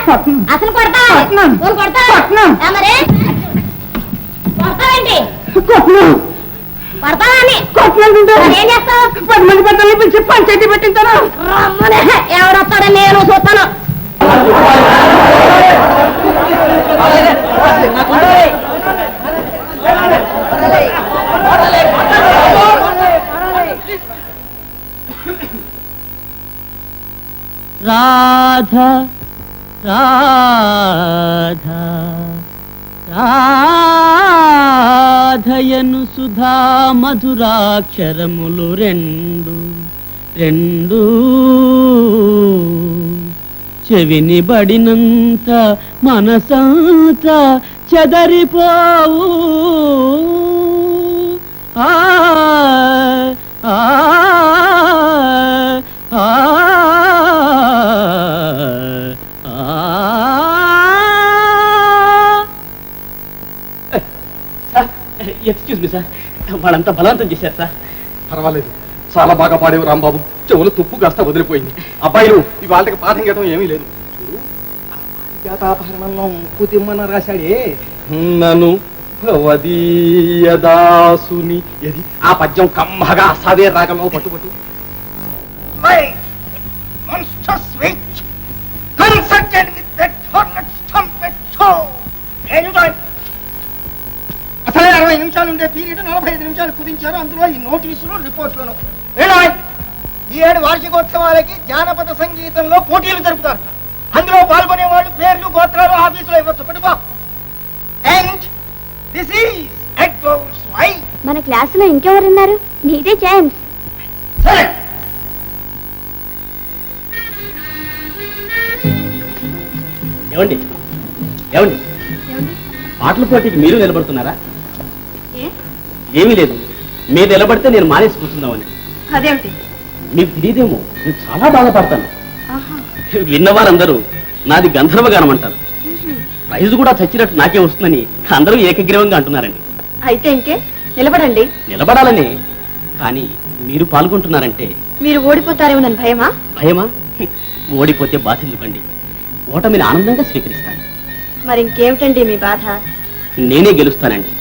అసలు కొడతావా? కొడతావా? మరి కొడతానండి. కొడతావా అని ఏం చేస్తావు? 10 మంది పెద్దల్ని పిలిచి పంచాయతీ పెట్టించాను. రమ్మనే ఎవడొస్తాడని నేను చూస్తాను. రాధ రాధ రాధయను సుధా మధురాక్షరములు రెండు రెండు చెవిని బడినంత మనసంత చెదరిపోవు. ఆ ఆ ఆ ఎక్స్క్యూజ్ మీ సార్, వాళ్ళంతా బలవంతం చేశారు సార్. పర్వాలేదు, చాలా బాగా పాడేవు రాంబాబు. చెవులు తుప్పు కాస్త వదిలిపోయింది. అబ్బాయిలు ఇవాళకి పాఠం గీయడం ఏమీ లేదు. పారిజాతాపహరణంలో కుతిమ్మన రాశాడే నన్ను భవదీయదాసుని. ఇది ఆ పద్యం కమ్మగా అసాదే రాగంలో పట్టుబట్టు. అసలే 60 నిమిషాలు ఉండే పీరియడ్ 45 నిమిషాలు కుదించారు. అందులో ఈ నోటీసులు రిపోర్ట్లను. ఈ ఏడు వార్షికోత్సవాలకి జానపద సంగీతంలో పోటీలు జరుపుతారు. అందులో పాల్గొనే వాళ్ళు పేర్లు గోత్రాలు ఆఫీసులో ఇవ్వచ్చు. పట్టుకో. And this is Edwards Y. మన క్లాసులో ఇంకెవరున్నారు? నీదే ఛాన్స్. సరే, ఏమండి ఏమండి పాటల పోటీకి మీరు నిలబడుతున్నారా? ఏమీ లేదు, మీరు నిలబడితే నేను మానేసి కూర్చుందామని. అదేమిటి? మీకు తెలియదేమో, నేను చాలా బాగా పాడతాను. విన్నవారందరూ నాది గంధర్వగానం అంటారు. ప్రైజ్ కూడా చచ్చినట్టు నాకే వస్తుందని అందరూ ఏకగ్రీవంగా అంటున్నారండి. అయితే ఇంకే నిలబడండి. నిలబడాలని, కానీ మీరు పాల్గొంటున్నారంటే మీరు ఓడిపోతారేమో నన్ను భయమా? భయమా? ఓడిపోతే బాధ ఎందుకండి, ఓటమిని ఆనందంగా స్వీకరిస్తాను. మరి ఇంకేమిటండి మీ బాధ? నేనే గెలుస్తానండి,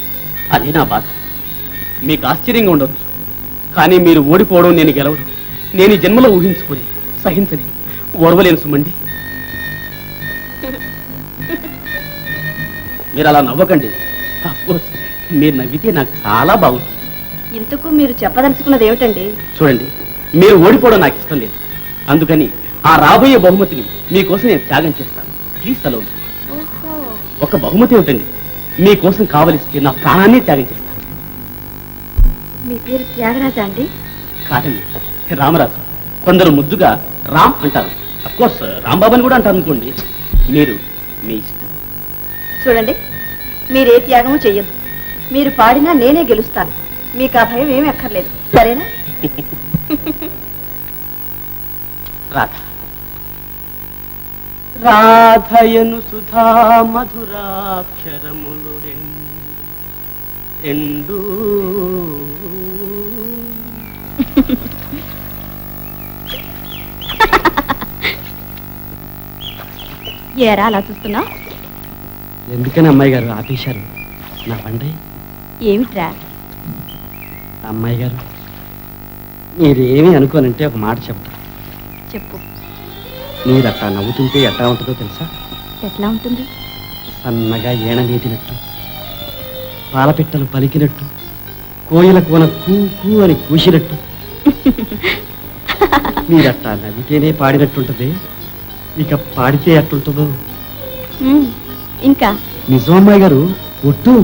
అదే నా బాధ. మీకు ఆశ్చర్యంగా ఉండొచ్చు, కానీ మీరు ఓడిపోవడం, నేను గెలవడం నేను ఈ జన్మలో ఊహించుకుని సహించని ఓర్వలేను సుమండి. మీరు అలా నవ్వకండి. అఫ్కోర్స్ మీరు నవ్వితే నాకు చాలా బాగుంటుంది. ఇంతకు మీరు చెప్పదలుచుకున్నది ఏమిటండి? చూడండి, మీరు ఓడిపోవడం నాకు ఇష్టం లేదు. అందుకని ఆ రాబోయే బహుమతిని మీకోసం నేను త్యాగం చేస్తాను. ప్లీజ్ సెలవు. ఒక బహుమతి ఏమిటండి, మీకోసం కావలిస్తే నా ప్రాణాన్ని త్యాగం చేస్తాను. మీ పేరు త్యాగరాజా అండి? కాదండి, రామరాజు. కొందరు ముద్దుగా రామ్ అంటారు. అఫ్కోర్స్ రాంబాబు అని కూడా అంటారు అనుకోండి. మీరు మీ ఇష్టం. చూడండి, మీరే త్యాగము చెయ్యొద్దు. మీరు పాడినా నేనే గెలుస్తాను. మీకు ఆ భయం ఏమీ అక్కర్లేదు, సరేనా? రాధ రాధయను సుధా మధురాక్షరములు రెండు. ఏరా అలా చూస్తున్నా? ఎందుకని అమ్మాయి గారు ఆపేశారు నా బండి? ఏమిట్రా? అమ్మాయి గారు, మీరేమీ అనుకోనంటే ఒక మాట చెప్తా. చెప్పు. మీరు అట్టా నవ్వుతుంటే ఎట్టా ఉంటుందో తెలుసా? ఎట్లా ఉంటుంది? సన్నగా ఏణమేటినట్టు, పాలపిట్టలు పలికినట్టు, కోయిల కోన కూ కూ అని కూసినట్టు. మీరట్టా నవ్వితేనే పాడినట్టుంటది, ఇక పాడితే ఎట్టుంటుందో. ఇంకా నిజం అమ్మాయి గారు, ఒట్టు.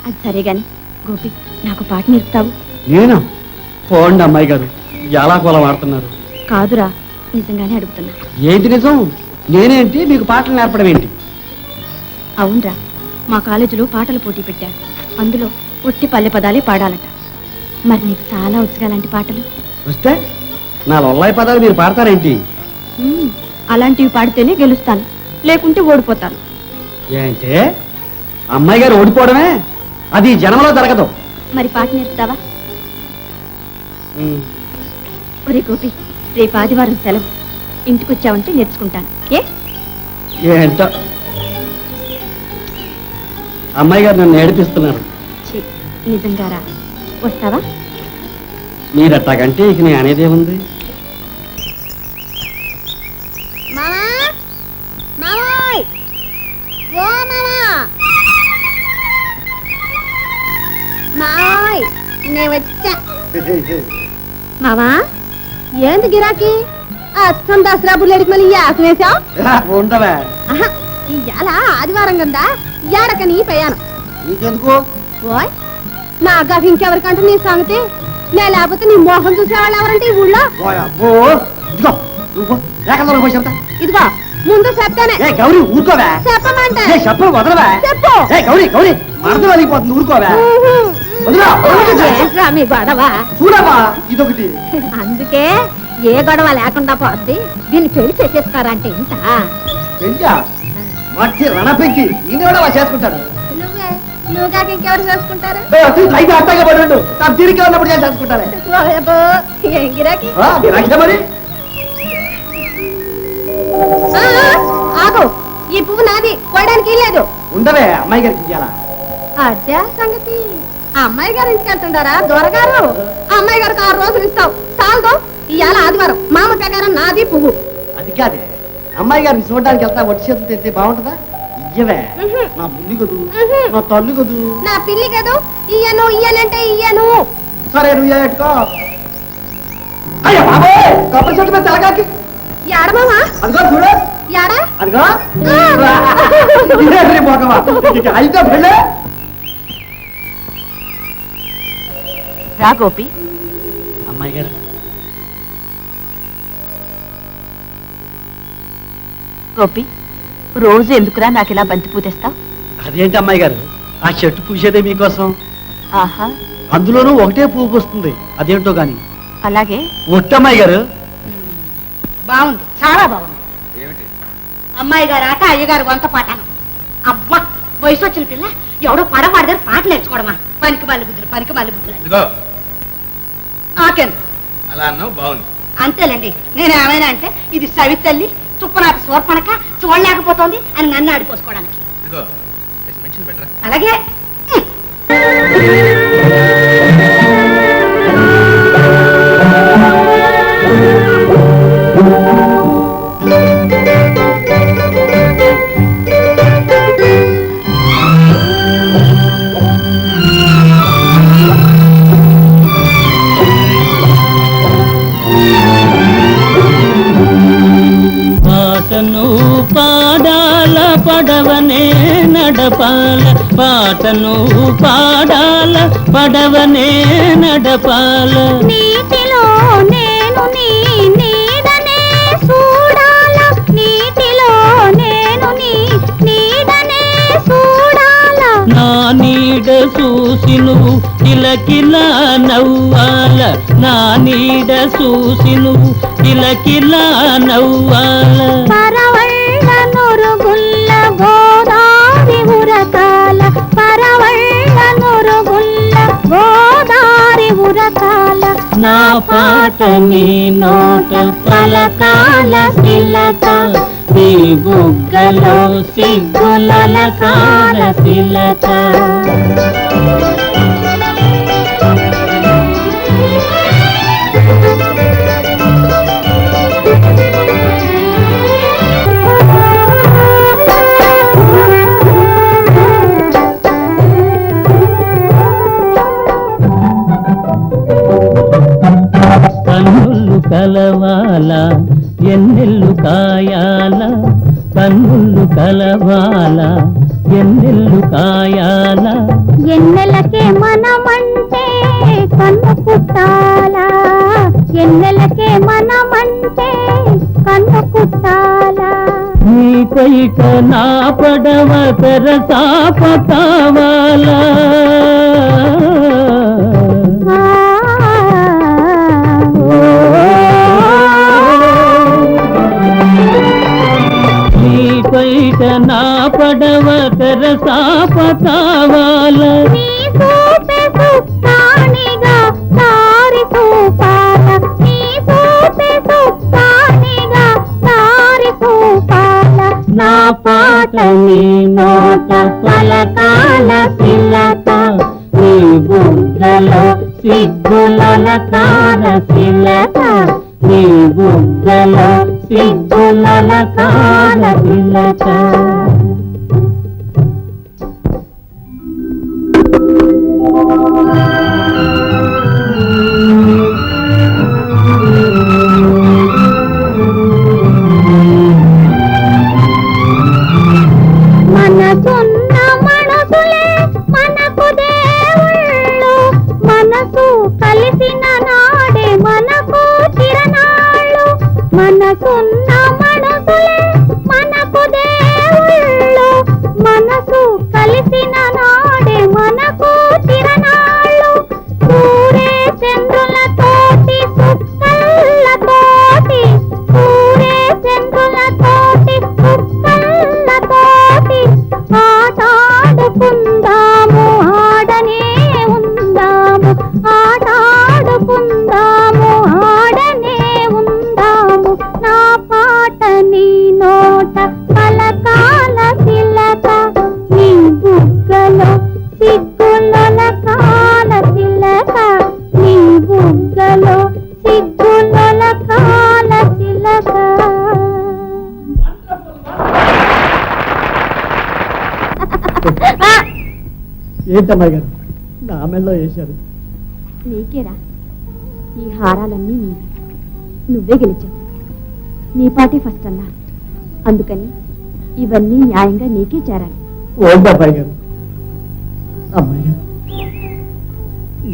అది సరే గాని గోపి, నాకు పాట నేర్పుతావు? నేనా? పోండి అమ్మాయి గారు, ఎలా కోల వాడుతున్నారు. కాదురా, నిజంగానే అడుగుతున్నా. ఏంటి నిజం? నేనేంటి మీకు పాటలు నేర్పడం ఏంటి? అవునరా, మా కాలేజీలో పాటల పోటీ పెట్టారు. అందులో ఒట్టి పల్లె పదాలే పాడాలట. మరి నీకు చాలా వచ్చుగా అలాంటి పాటలు. వస్తే నా లొల్లాయి పదాలు మీరు పాడతారేంటి? అలాంటివి పాడితేనే గెలుస్తాను, లేకుంటే ఓడిపోతాను. ఏంటే అమ్మాయి గారు ఓడిపోవడమే? అది జన్మలో జరగదు. మరి పాట నేర్పుతావా? ఒరే గోపి, రేపు ఆదివారం సెలవు, ఇంటికి వచ్చావంటే నేర్చుకుంటాను. ఏంటో అమ్మాయి గారు నన్ను ఏడిపిస్తున్నారు. నిజంగారా? వస్తావా? మీరట్టాకంటే ఇక నేను అనేదేముంది? మామా మామోయ్, ఓ మామా మామోయ్, నే వచ్చా. మామా ఏంది గిరాకీ? అచ్చం దసరా బుల్లెడికి మళ్ళీ యాసం వేసావు. ఉండవే, ఇవాళ ఆదివారం కదా, ఏడకని ప్రయాణం. నీకెందుకు? ఓయ్ నాగా ఇంకెవరికంటే నీ సంగతి, నే లేకపోతే నీ మోహం చూసేవాళ్ళు ఎవరంటే ఈ ఊళ్ళో. ఇదిగో ముందు చెప్తానే. గౌరీ ఊరుకోవా? చెప్పమంటే చెప్పు, వదలవా? చెప్పు. గౌరీ గౌరీ మరద వెళ్ళిపోతుంది, ఊరుకోవా? ఏంట్రా మీ గొడవ? చూడవా ఇదొకటి. అందుకే ఏ గొడవ లేకుండా పోద్ది, దీన్ని పెళ్లి చేసేసుకోరంటే ఇంత. పెంచా మట్టి రణపెంకి ఈయన కూడా చేసుకుంటాడు. నువ్వే, నువ్వు కాక ఇంకెవరు చేసుకుంటారు? అయితే అట్టగా పడి ఉండు, నా తీరిక ఉన్నప్పుడు నేను చేసుకుంటానే. ఏం గిరాకీ? మరి ఆగు, ఈ పువ్వు నాది, కోయడానికి లేదు. ఉండవే, అమ్మాయి గారికి ఇయ్యాలా? అదే సంగతి. ఆ అమ్మాయి గారు ఇంటికి వెళ్తుంటారా దొరగారు? ఆ అమ్మాయి గారికి 6 రోజులు ఇస్తావు చాలదు. ఇవాళ ఆదివారం, మామ ప్రకారం నాది పువ్వు. అది కాదే, అమ్మాయి గారిని చూడడానికి వెళ్తా, వచ్చి చేతులు తెస్తే బాగుంటుందా? ఇయ్యవే, నా బుల్లి కదూ, నా తల్లి కదూ, నా పిల్లి కదూ. ఇయ్యను ఇయ్యనంటే ఇయ్యను. సరే నువ్వు పెట్టుకో. అయ్యా బాబు, కొబ్బరి చెట్టు మీద తెలగాకి ఎడమామా? అదిగో చూడు, ఎడ అదిగో అయితే వెళ్ళే. రా గోపి. అమ్మాయి గారు, గోపి, రోజు ఎందుకురా నాకు ఇలా బంతి పూతేస్తావు? అదేంటి అమ్మాయి గారు, ఆ చెట్టు పూసేదే మీకోసం. ఆహా, అందులోనూ ఒకటే పువ్వు వస్తుంది, అదేంటో గాని. అలాగే. ఒట్టమ్మాయి గారు. బాగుంది, చాలా బాగుంది. అమ్మాయి గారు ఆట, అయ్యగారు వంత పాటాను. అబ్బా, వయసు వచ్చిన పిల్ల ఎవడో పడవాడి దగ్గర పాట నేర్చుకోవడమా? పనికి మళ్ళీ బుద్ధులు, పనికి మళ్ళీ బుద్ధులు. నాకెందుకు అలా అన్నావు, బాగుంది. అంతేలేండి. నేను ఏమైనా అంటే ఇది సవితల్లి తుప్పనాటి సోర్పణక చూడలేకపోతోంది అని నన్ను ఆడిపోసుకోవడానికి. అలాగే. పాటను పాడాల పడవనే నడపాల, పాటను పాడాల పడవనే నడపాల. నీటిలో నేను నీ నీడనే చూడాల, నీటిలో నేను నీ నీడనే చూడాల. నా నీడ చూసి నువ్వు కిలకిలా నవ్వాల, నా నీడ చూసి నువ్వు కిలకిలా నవ్వాల. పరవళ్ళ నురుగుల్ల గోదారి ఉరకాల, పరవళ్ళ నురుగుల్ల గోదారి ఉరకాల. నా పాట నీ నోట పలకాల శిలక, నీ బుగ్గలో సిగ్గులకాల శిలక. కన్నులు కలవాల ఎన్నెల్లు కాయాల, కన్నులు కలవాల ఎన్నెల్లు కాయాల. ఎన్నెలకే మనమంటే కన్ను కుట్టాలా, ఎన్నెలకే మనమంటే కన్ను కుట్టాలా. నీ కొయ్క నా పడవ తెరసాప కావాలా. ఓ పడవ తెరసాప కావాల నీ చూపే సుత్తానిగా దారి చూపాల నీ చూపే సుత్తానిగా దారి చూపాల నా పాట నీ నోట పలకాల పిల్లక నీ బుగ్గలో సిగ్గులకాల పిల్లక నీ బుగ్గలో సిగ్గులకాల పిల్లక మనసున్న మనసులే మనకు దేవుళ్ళు మనసు కలిసిన నాడే మనకు చిరనాళ్ళు మనసున్న మనసులే మనకు దేవుళ్ళు మనసు కలిసిన నాడే మనకు చిరనాళ్ళు ఊరే చంద్రులతోటి సుక్కల్లతోటి ఊరే చంద్రులతోటి సుక్కల్లతోటి ఆటాడుకుందాము ఆడనే ఉందాము ఆటాడుకుందాము ఆడనే ఉందాము నా పాట నీ నోట పలకాల తిలక నీ బుగ్గలో సిగ్గులకాల తిలక నీ బుగ్గలో సిగ్గులకాల తిలక. ఏంటమ్మాయి గారు నా మెళ్ళలో వేశారు? నీకేరా ఈ హారాలన్నీ నీవే. నువ్వే గెలిచావు. నీ పార్టీ ఫస్ట్ అన్నా, అందుకని ఇవన్నీ న్యాయంగా నీకే చేరాలి. ఓందమ్మాయి గారు, అమ్మాయి గారు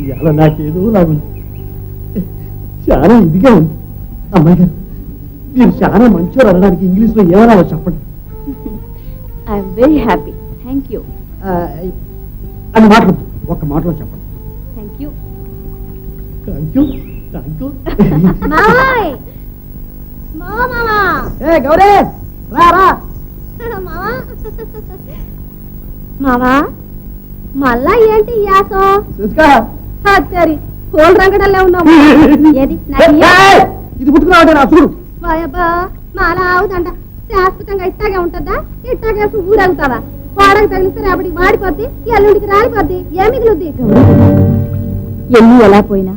ఇవాళ నాకేదో లాగుంది, చాలా ఇదిగా ఉంది. అమ్మాయి గారు మీరు చాలా మంచోరు అనడానికి ఇంగ్లీష్లో ఏమన్నా చెప్పండి. I'm very happy. Thank you. అని మాటలు ఒక్క మాటలో చెప్పండి. Thank you. Thank you. Thank you. మావయ్ మావా ఏ గౌరీ రా రా. మావా మావా మళ్ళా ఏంటి ఈ యాసం? చూసుకో. సరి కోల్ రంగడల్లే ఉన్నాము. ఏది ఏయ్, ఇది పుట్టుకున్నావు నా చూడు. వాయబ్బా మాలా అవుదంట. శాశ్వతంగా ఇట్టాగే ఉంటుందా? ఇట్టాగేసి ఊరగుతావా? వాడకు తగిలిస్తే రేపటికి వాడిపోద్ది, ఎల్లుండికి రాలిపోద్ది. ఏ మిగులుద్ది? ఎన్ని ఎలా పోయినా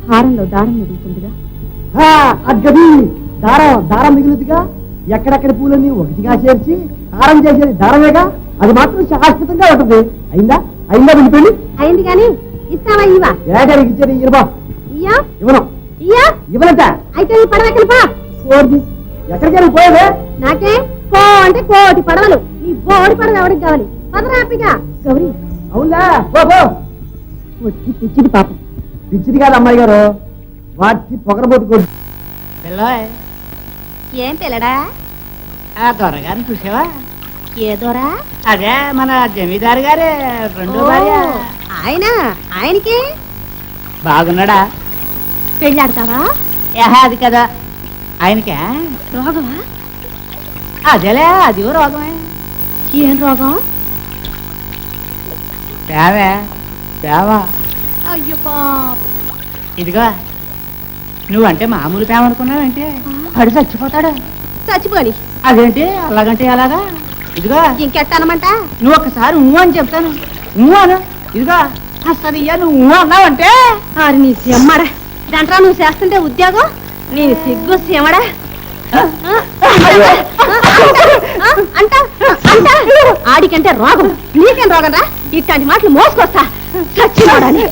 హారంలో దారం మిగులుతుందిగా. అగ్గది దారం దారం మిగులుద్దిగా. ఎక్కడెక్కడ పూలన్నీ ఒకటిగా చేర్చి హారం చేసేది దారమేగా. అది మాత్రం శాశ్వతంగా ఉంటుంది. అయిందా? అయిందా వెళ్ళిపోయి? అయింది కానీ ఇస్తావా? ఇవా ఏడాదికి ఇచ్చేది ఇరవా. ఇయ్యా ఇవ్వను. ఇయ్యా ఇవ్వనంట. అయితే ఈ పడవ ఎక్కడిపా? ఎక్కడికి పోయేదే? నాకే కో అంటే కోటి పడవలు. నీ బోడి పడవ ఎవరికి కావాలి? పదరాపిగా గౌరీ అవునా? పో పో. వచ్చి పిచ్చిది పాపం. పిచ్చిది కాదు అమ్మాయి గారు, వాటి పొగరబోతు. ఏం తెలడా? ఆ దొరగారిని చూసావా? ఏ దొరా? అదే మన జమీదారు గారే రెండో భార్య. ఆయన ఆయనకి బాగున్నాడా? పెళ్ళాడతావా? అది కదా ఆయనకే రోగమా? అదేలే, అది రోగమే. ఏం రోగం? పేవే పేవా. అయ్యో పాప. ఇదిగో నువ్వంటే మామూలు పేమ అనుకున్నావంటే పడి చచ్చిపోతాడు. చచ్చిపోని. అదేంటి అలాగంటే అలాగా? ఇదిగో ఇంకెట్టనమంట? నువ్వు ఒక్కసారి అని చెప్తాను. అను. ఇదిగో అసలు ఇయ్య నువ్వు అన్నావంటే ఆరి నీ సిమ్మడా దంట్రా. నువ్వు చేస్తుంటే ఉద్యోగం నీ సిగ్గు సిమ్మడా అంట అంట. ఆడికంటే రోగం, నీకేం రోగం రా? ఇట్లాంటి మాటలు మోసుకొస్తా చచ్చిపోడని.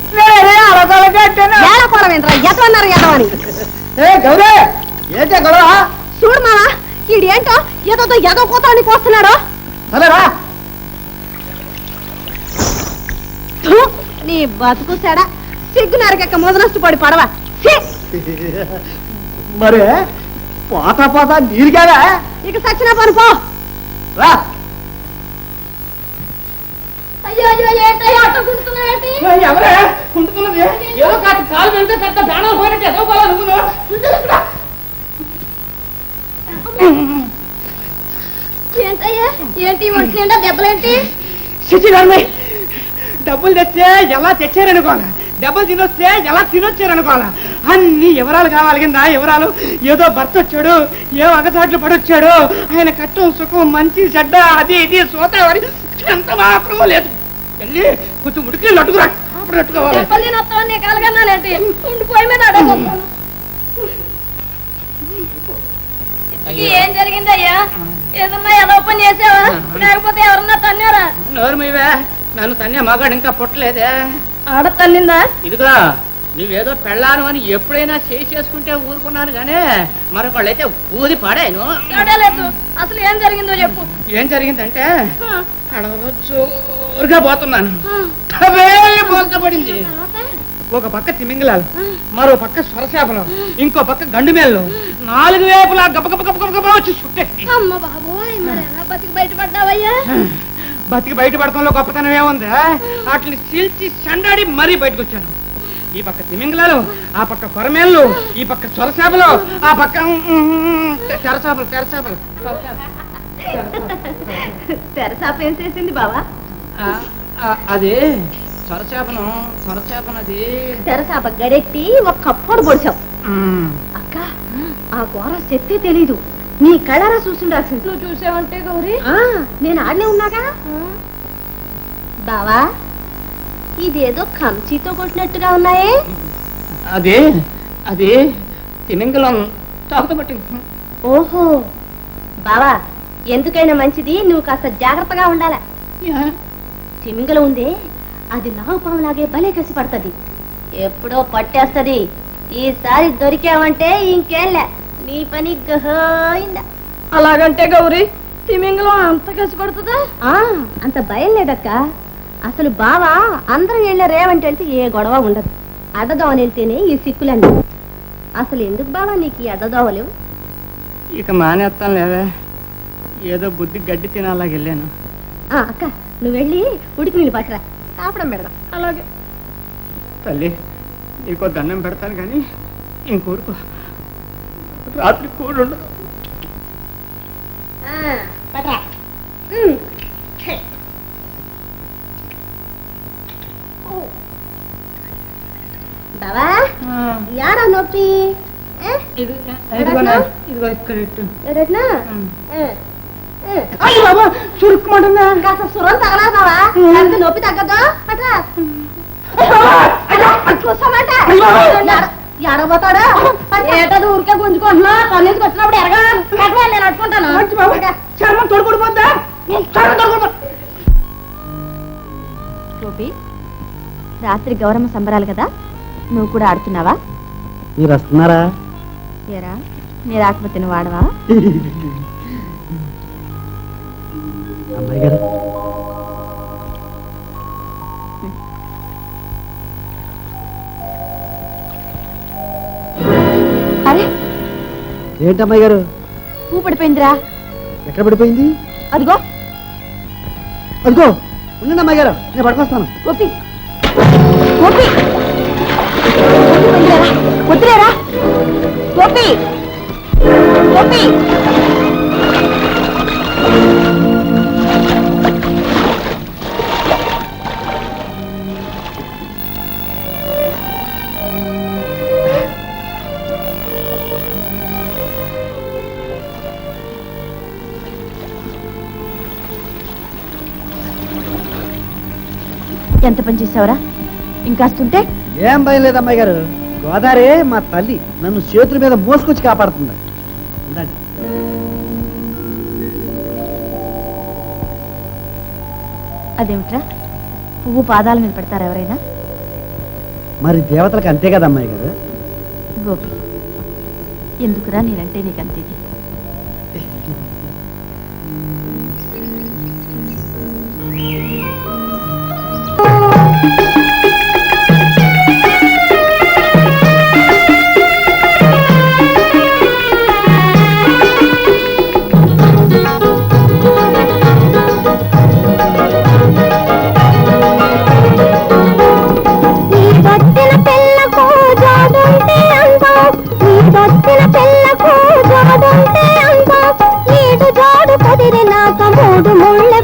ఏడకోవడమేంట్రా? ఎదవన్నారు ఎదవని. గౌరీ ఏంటే గొడవ? చూడు మావా, ఈడేంటో ఏదో ఎదో కూతాన్ని కోస్తున్నాడు. సరేరా. నీ బతుకు సెడ సిగ్గు నరకెక్క మొదలస్తుపడి పడవ. మరి పోతా పోతా నీరుగావా? ఇక సచ్చిన పని పో. రా. అయ్యో అయ్యో ఏంటయ్యా అట్ట గుంటున్నావేంటి? ఎవరే కుంటున్నది? ఏదో కాలు వెళ్తే పెద్ద ప్రాణాలు పోయినట్టు ఏదో పోలా నువ్వు. ఏంటయ్యా ఏంటి ఏంటి ఒంటి నిండా దెబ్బలేంటి? శశిగారు డబ్బులు తెచ్చే ఎలా తెచ్చారనుకోవాలా, డబ్బులు తినొస్తే ఎలా తినొచ్చారనుకోవాలా, అన్ని వివరాలు కావాలి కింద వివరాలు. ఏదో భర్త వచ్చాడు, ఏ అగచాట్లు పడొచ్చాడు, ఆయన కట్టం సుఖం మంచి చెడ్డ అది ఇది సోతావరి ఎంత మాత్రమో లేదు. వెళ్ళి కొంచెం ఉడికి లట్టుకురా, అప్పుడు లట్టుకోవాలి. దెబ్బలు తినొస్తావు నీ కలగన్నాలేంటి? ఉండిపోయి మీద అడగొస్తాను. ఏం జరిగిందయ్యా? ఏదన్నా ఏదో పని చేసావా, లేకపోతే ఎవరన్నా తన్నారా? నోరు మీవే, నన్ను తన్నే మగాడు ఇంకా పుట్టలేదే. ఆడ తన్నిందా? ఇదిగా నువ్వేదో పెళ్ళాను అని ఎప్పుడైనా చేసుకుంటే ఊరుకున్నాను గానే మరొకళ్ళైతే ఊది పాడాను. లేదు, అసలు ఏం జరిగిందో చెప్పు. ఏం జరిగిందంటే అడవలో జోరుగా పోతున్నాను, పడింది. ఒక పక్క తిమింగలాలు, మరో పక్క స్వరశాపలు, ఇంకో పక్క గండు మేళ్ళు, 4 వైపులా గబ గబ గబ గబ వచ్చి చుట్టేసి. అమ్మ బాబోయ్, మరి ఎలా బతికి బయటపడ్డావయ్యా? బతికి బయటపడటంలో గొప్పతనం ఏముంది? వాటిని చీల్చి చండాడి మరీ బయటకు వచ్చాను. ఈ పక్క తిమింగలాలు, ఆ పక్క కొరమేళ్ళు, ఈ పక్క స్వరశాపలు, ఆ పక్క తెరచాపలు. తెరసాప ఏం చేసింది బావా? అది సొరచేపనది తెరసాప గడెట్టి ఒక కప్పుడు పొడిచావు. అక్క, ఆ కూర శక్తి తెలీదు, నీ కళ్ళారా చూసిండాల్సింది. నువ్వు చూసావంటే గౌరీ, నేను ఆడనే ఉన్నాగా. బావా, ఇదేదో కంచితో కొట్టినట్టుగా ఉన్నాయే. అది తిమింగలం తాకుతో పట్టింది. ఓహో బావా, ఎందుకైనా మంచిది నువ్వు కాస్త జాగ్రత్తగా ఉండాలా. తిమింగలం ఉందే, అది నాగుపాములాగే భలే కసి పడుతుంది, ఎప్పుడో పట్టేస్తది. ఈసారి దొరికావంటే ఇంకేంలే, నీ పని గహైందా. అలాగంటే గౌరీ తిమింగలం అంత కసిపడుతుందా? అంత భయం లేదక్క. అసలు బావా అందరం వెళ్ళే రేవంటి వెళ్తే ఏ గొడవ ఉండదు, అడ్డదోవని వెళ్తేనే ఈ సిక్కులండి. అసలు ఎందుకు బావా నీకు ఈ అడ్డదోవలు? ఇక మానేస్తాను లేవే, ఏదో బుద్ధి గడ్డి తినాలాగా వెళ్ళాను. అక్క, నువ్వు వెళ్ళి ఉడికి నీళ్ళు పట్టరా, కాపడం పెడదాం. అలాగే తల్లి, నీకో దండం పెడతాను కానీ ఇంకోరుకో, రాత్రి కూడు ఉండదు. పట్టరా. బావా, యాడా నొప్పి? ఇదిగో ఇక్కడ ఇట్టు. చురుక్కుమంటుందా? కాస్త సురం తగలా బావా, నొప్పి తగ్గదు. పట్టరా. ఎడబోతాడా? ఏటది ఊరికే గుంజుకుంటున్నా, పన్నీసుకు వచ్చినప్పుడు ఎరగా నేను అట్టుకుంటాను. చర్మం తోడుకుడిపోద్దా? గోపి, రాత్రి గౌరమ్మ సంబరాలు కదా, నువ్వు కూడా ఆడుతున్నావా? మీరు వస్తున్నారా? ఏరా, నీ రాకపోతే నువ్వు ఆడవా? అమ్మాయి గారు, అరే ఏంటమ్మాయి గారు? పువ్వు పడిపోయిందిరా. ఎక్కడ పడిపోయింది? అదిగో. అదిగో, ఉండండి అమ్మాయి గారు, నేను పడుకొస్తాను. గోపి, గోపి, వద్దులేరా. గోపి, గోపి. ఎంత పని చేసావురా? ఇంకాస్తుంటే ఏం భయం లేదు అమ్మాయి గారు, గోదావరి మా తల్లి నన్ను చేతుల మీద మోసుకొచ్చి కాపాడుతుంది. ఉండండి. అదేమిట్రా, పువ్వు పాదాల మీద పెడతారు ఎవరైనా? మరి దేవతలకు అంతే కదా అమ్మాయి గారు. గోపి, ఎందుకురా నేనంటే నీకంతేది? మూడు ముళ్ళ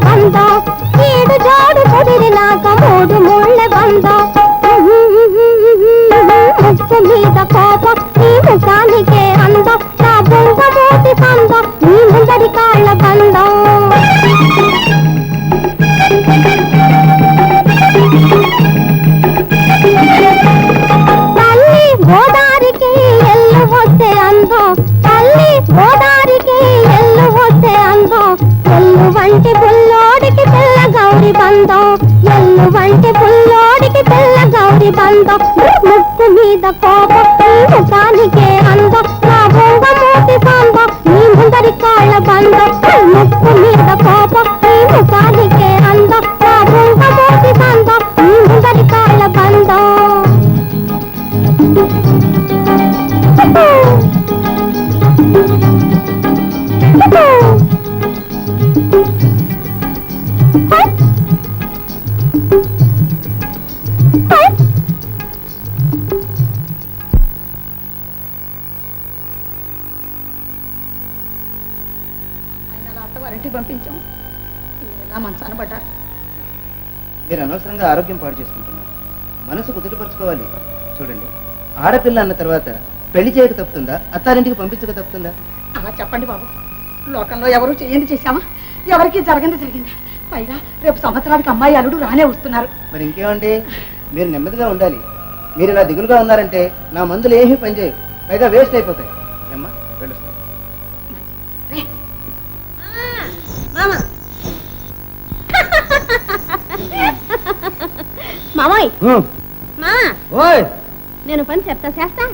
ముక్కు మీద కోపం నీ ముఖానికే అందం నా బొంగ మూతి సాంబం నీ ముందరి కాళ్ళ బంధం ముక్కు మీద కోపం నీ ముఖానికే అందం నా బొంగ మూతి సాంబం నీ ముందరి కాళ్ళ బంధం పంపించాం ఇలా మంచాన పడ్డారు. మీరు అనవసరంగా ఆరోగ్యం పాడు చేసుకుంటున్నారు. మనసు కుదుటపరుచుకోవాలి. చూడండి, ఆడపిల్ల అన్న తర్వాత పెళ్లి చేయక తప్పుతుందా, అత్తారింటికి పంపించక తప్పుతుందా? అలా చెప్పండి బాబు. లోకంలో ఎవరు చేయండి చేశామా, ఎవరికి జరగండి జరిగిందా? పైగా రేపు సంవత్సరానికి అమ్మాయి అల్లుడు రానే వస్తున్నారు. మరి ఇంకేమంటే మీరు నెమ్మదిగా ఉండాలి. మీరు ఇలా దిగులుగా ఉన్నారంటే నా మందులు ఏమీ పనిచేయవు, పైగా వేస్ట్ అయిపోతాయి. ఏమ్మా వెళ్ళొస్తాను. మామయ్య మా ఓయ్ నేను పని చెప్తా చేస్తా.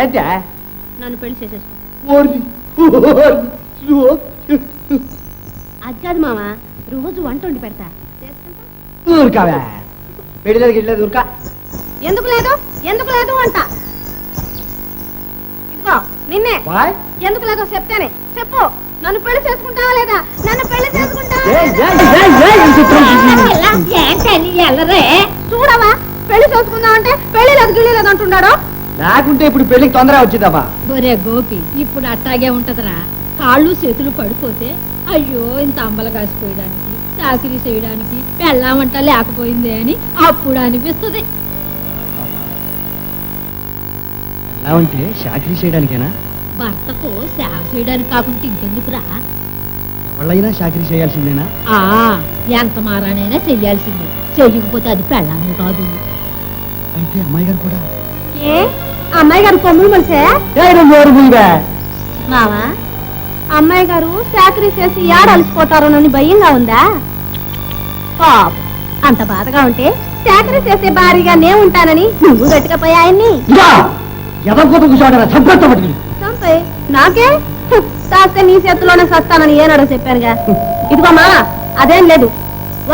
ఏంటా నన్ను పెళ్లి చేసేసుకో. అది కాదు మామ, రోజు వంట వండి పెడతా. ఊరుకావా పెళ్ళలేదు గిళ్ళలేదు ఊరుకా. ఎందుకు లేదు ఎందుకు లేదు అంట. ఇదిగో నిన్నే బాయ్ ఎందుకు లేదో చెప్తానే చెప్పు. నన్ను పెళ్లి చేసుకుంటావా లేదా? నన్ను పెళ్లి చేసుకుంటావా? చూడవా, పెళ్లి చేసుకుందామంటే పెళ్లి లేదు గిళ్ళి లేదు అంటున్నాడు. నాకుంటే ఇప్పుడు పెళ్లికి తొందర వచ్చిందమ్మా. ఒరే గోపి, ఇప్పుడు అట్టాగే ఉంటదిరా. కాళ్ళు చేతులు పడిపోతే అయ్యో ఇంత అంబలు కాసిపోయడానికి చాకరీ చేయడానికి పెళ్ళామంట లేకపోయిందే అని అప్పుడు అనిపిస్తుంది. ఎలా ఉంటే చాకరీ చేయడానికేనా? భర్తకు సేవ చేయడానికి కాకుండా ఇంకెందుకురా? ఎవళ్ళైనా చాకరీ చేయాల్సిందేనా? ఆ ఎంత మారానైనా చెయ్యాల్సిందే. చెయ్యకపోతే అది పెళ్ళాము కాదు. అయితే అమ్మాయి గారు కూడా ఏ అమ్మాయి గారు కొమ్ములు మనిషే? మావా, అమ్మాయి గారు చాకరీ చేసి ఏడలిసిపోతారోనని భయంగా ఉందా? పాప అంత బాధగా ఉంటే చాకరీ చేసే భారీగా నే ఉంటానని నువ్వు గట్టిగా పోయి ఆయన్ని చంపే. నాకే చేస్తే నీ చేతిలోనే సస్తానని ఏనాడో చెప్పానుగా. ఇదిగో మా, అదేం లేదు,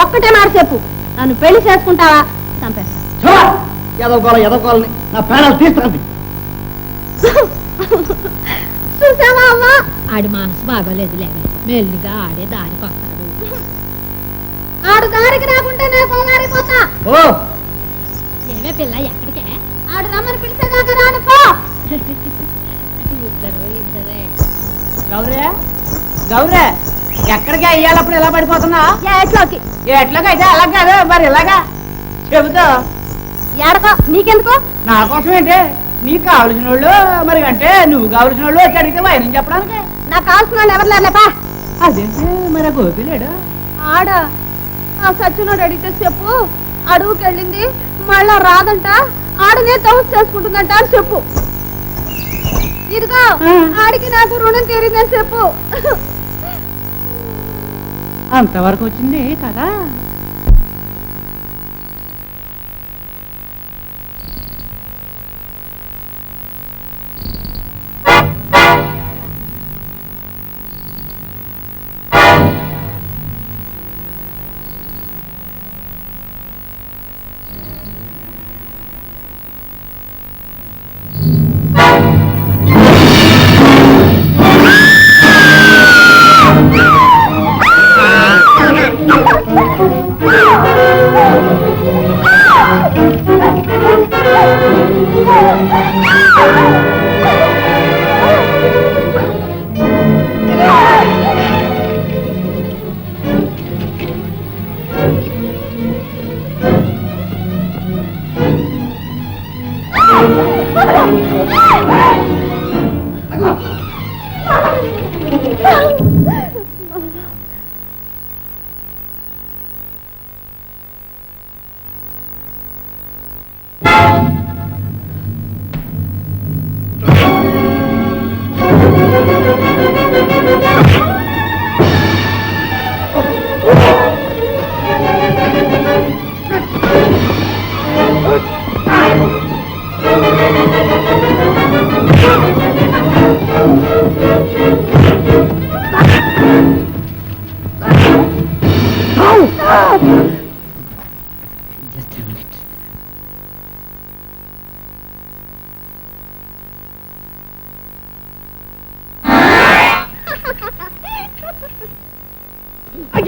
ఒక్కటే మాట చెప్పు. నన్ను పెళ్లి చేసుకుంటావా? చంపేస్తా. ఎదగోలని నా ప్రాణాలు తీస్తుంది. చూసావా అమ్మా, ఆడి మనసు బాగోలేదు లేవే. మెల్లిగా ఆడే దారికి వస్తాడు. ఆడు దారికి రాకుంటే నేను పోగారిపోతా. ఓ ఏమే పిల్ల ఎక్కడికే? ఆడు రమ్మని పిలిచేదాకా రాను పో. ఇద్దరే గౌరే గౌరే ఎక్కడికి అయ్యాలప్పుడు ఎలా పడిపోతున్నా? ఎట్లోకి ఎట్లాగైతే అలా కాదు మరి ఇలాగా చెబుతా. ఏడకో నీకెందుకో? నా కోసం ఏంటి? నీకు కావలసిన వాళ్ళు మరి అంటే నువ్వు కావలసిన వాళ్ళు వచ్చి అడిగితే వైరం చెప్పడానికి. నాకు కావాల్సిన వాళ్ళు ఎవరు లేరులేపా. అదేంటి మరి ఆ గోపి లేడు? ఆడ ఆ సచ్చినోడు అడిగితే చెప్పు. అడుగుకెళ్ళింది మళ్ళా రాదంట, ఆడనే తౌసు చేసుకుంటుందంట అని చెప్పు. ఇదిగో ఆడికి నాకు రుణం తీరిందని చెప్పు. అంతవరకు వచ్చింది కదా.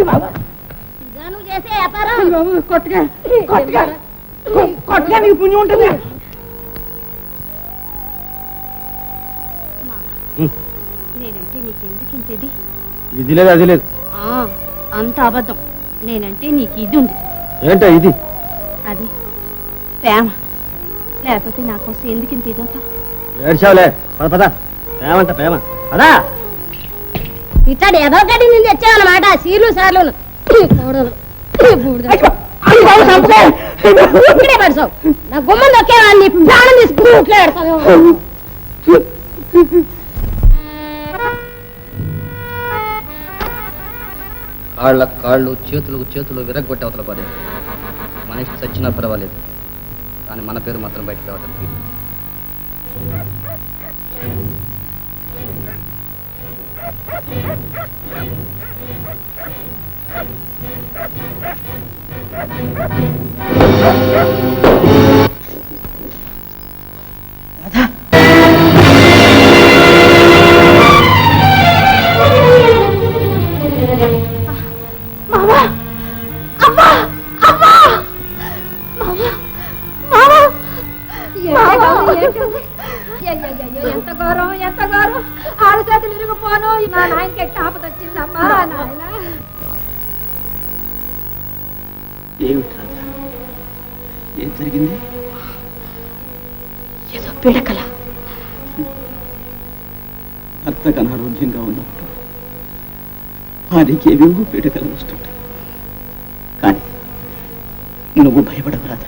ఇదా నువ్వు చేసే వ్యాపారం? కొట్టగా కొట్టగా కొట్టగా నీకు పుణ్యం ఉంటుంది. నేనంటే నీకెందుకు ఇంత ఇది? ఇది లేదు అది లేదు. అంత అబద్ధం. నేనంటే నీకు ఇది ఉంది. ఏంటో ఇది? అది ప్రేమ. లేకపోతే నా కోసం ఎందుకు ఇంత ఇదంతా? ఏడ్చావులే. పద పద. ప్రేమంట ప్రేమ. పదా. ఇట్లాంటి ఏదో ఒకటి నేను తెచ్చావన్నమాట. సీర్లు సార్లు ఇక్కడే పడసావు. నా గుమ్మం దొక్కేవాడిని ప్రాణం తీసుకుని ఇట్లా పెడతాను. కాళ్ళకు కాళ్ళు, చేతులకు చేతులు విరగ్గొట్టి అవతల పడే మనిషి చచ్చినా పర్వాలేదు, కానీ మన పేరు మాత్రం బయటకు రావడానికి. ఎంత గౌరవం, ఎంత గౌరవం. ఆడ చేతులు ఇరిగిపోను. నా నాయనకి ఎట్ట ఆపద వచ్చిందమ్మా. నాయన ఏమిటి రాధ? ఏం జరిగింది? ఏదో పీడకల. భర్తకు అనారోగ్యంగా ఉన్నప్పుడు వారికేవేవో పీడకలు వస్తుంటాయి. కానీ నువ్వు భయపడవు రాధ.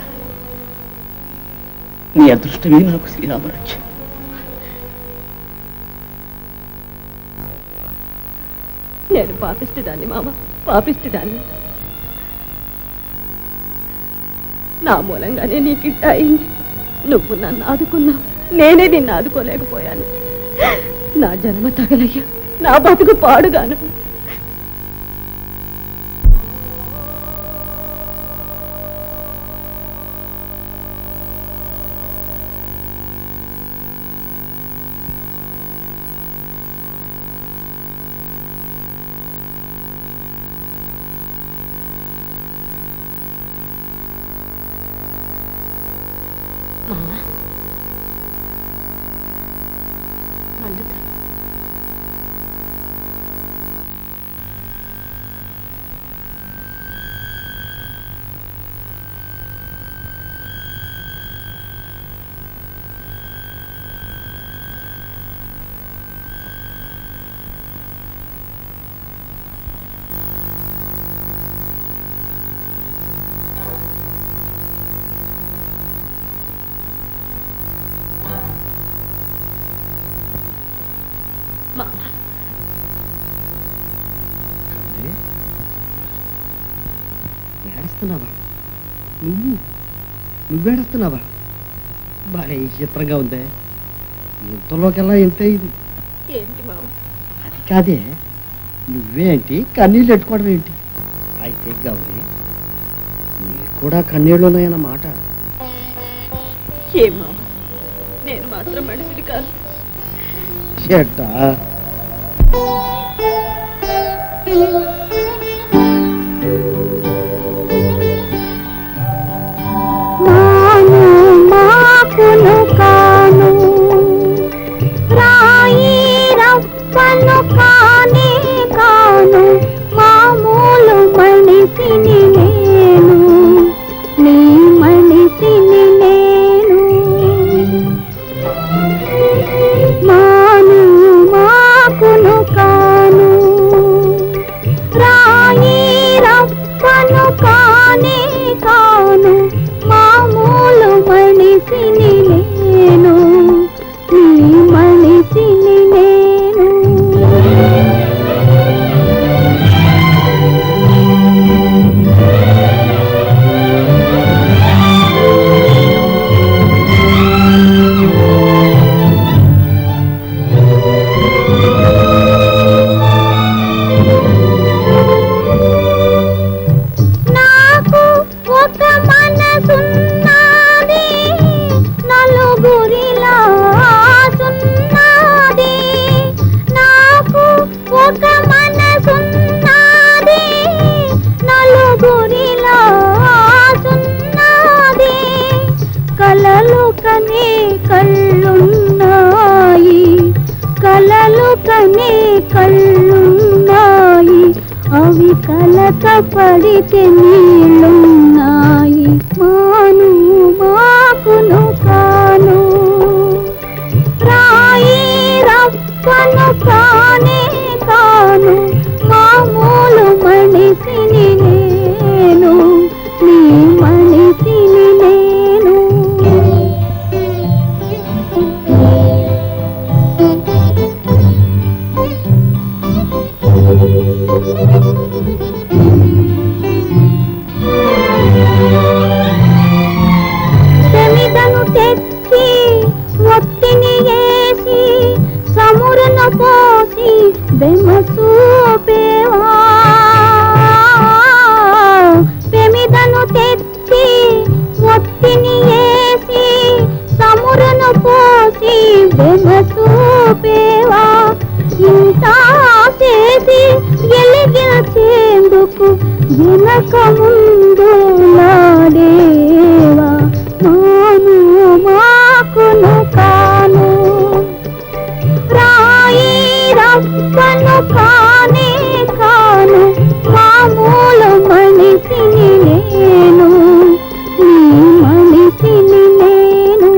నీ అదృష్టమే నాకు శ్రీరామరక్ష. నేను పాపిష్టిదాన్ని మామ, పాపిష్టిదాన్ని. నా మూలంగానే నీకిట్ట అయింది. నువ్వు నన్ను ఆదుకున్నావు, నేనే నిన్ను ఆదుకోలేకపోయాను. నా జన్మ తగలయ్యా, నా బతుకు పాడుగాను. మామా అందుతా. ఏడుస్తున్నావా? నువ్వేడుస్తున్నావా? బాగా చిత్రంగా ఉందే. ఇంతలోకెల్లా ఇంతే ఇది. ఏంటి మామ? అది కాదే, నువ్వేంటి కన్నీళ్ళు పెట్టుకోవడం ఏంటి? అయితే గౌరీ, నీకు కూడా కన్నీళ్ళు ఉన్నాయన్నమాట. ఏం మామ, నేను మాత్రం మనిషిని కాదు. చెట్టా మాకును కాను రాయి రప్పను కానే కాను, మామూలు మనిషిని నేను, నీ మనిషిని నేను. మాను మాకును కాను చూడనే కళ్ళున్నాయి, అవి కలత పడితే నీళ్ళున్నాయి. మాను మాకును కాను రాయి రప్పను కానే కాను, మామూలు మనిషిని నేను, నీ మనిషిని నేను. ప్రమిదను తెచ్చి ఒత్తిని వేసి సమురును పోసి బెమ్మ చూపేవా. ప్రమిదను తెచ్చి ఒత్తిని వేసి సమురును పోసి బెమ్మ చూపేవా. ఇంత చేసి ఎలిగించేందుకు వెనక ముందు నాడేవా. మాను మాకును కాను రాయి రప్పను కానే కాను, మామూలు మనిషిని నేను, నీ మనిషిని నేను.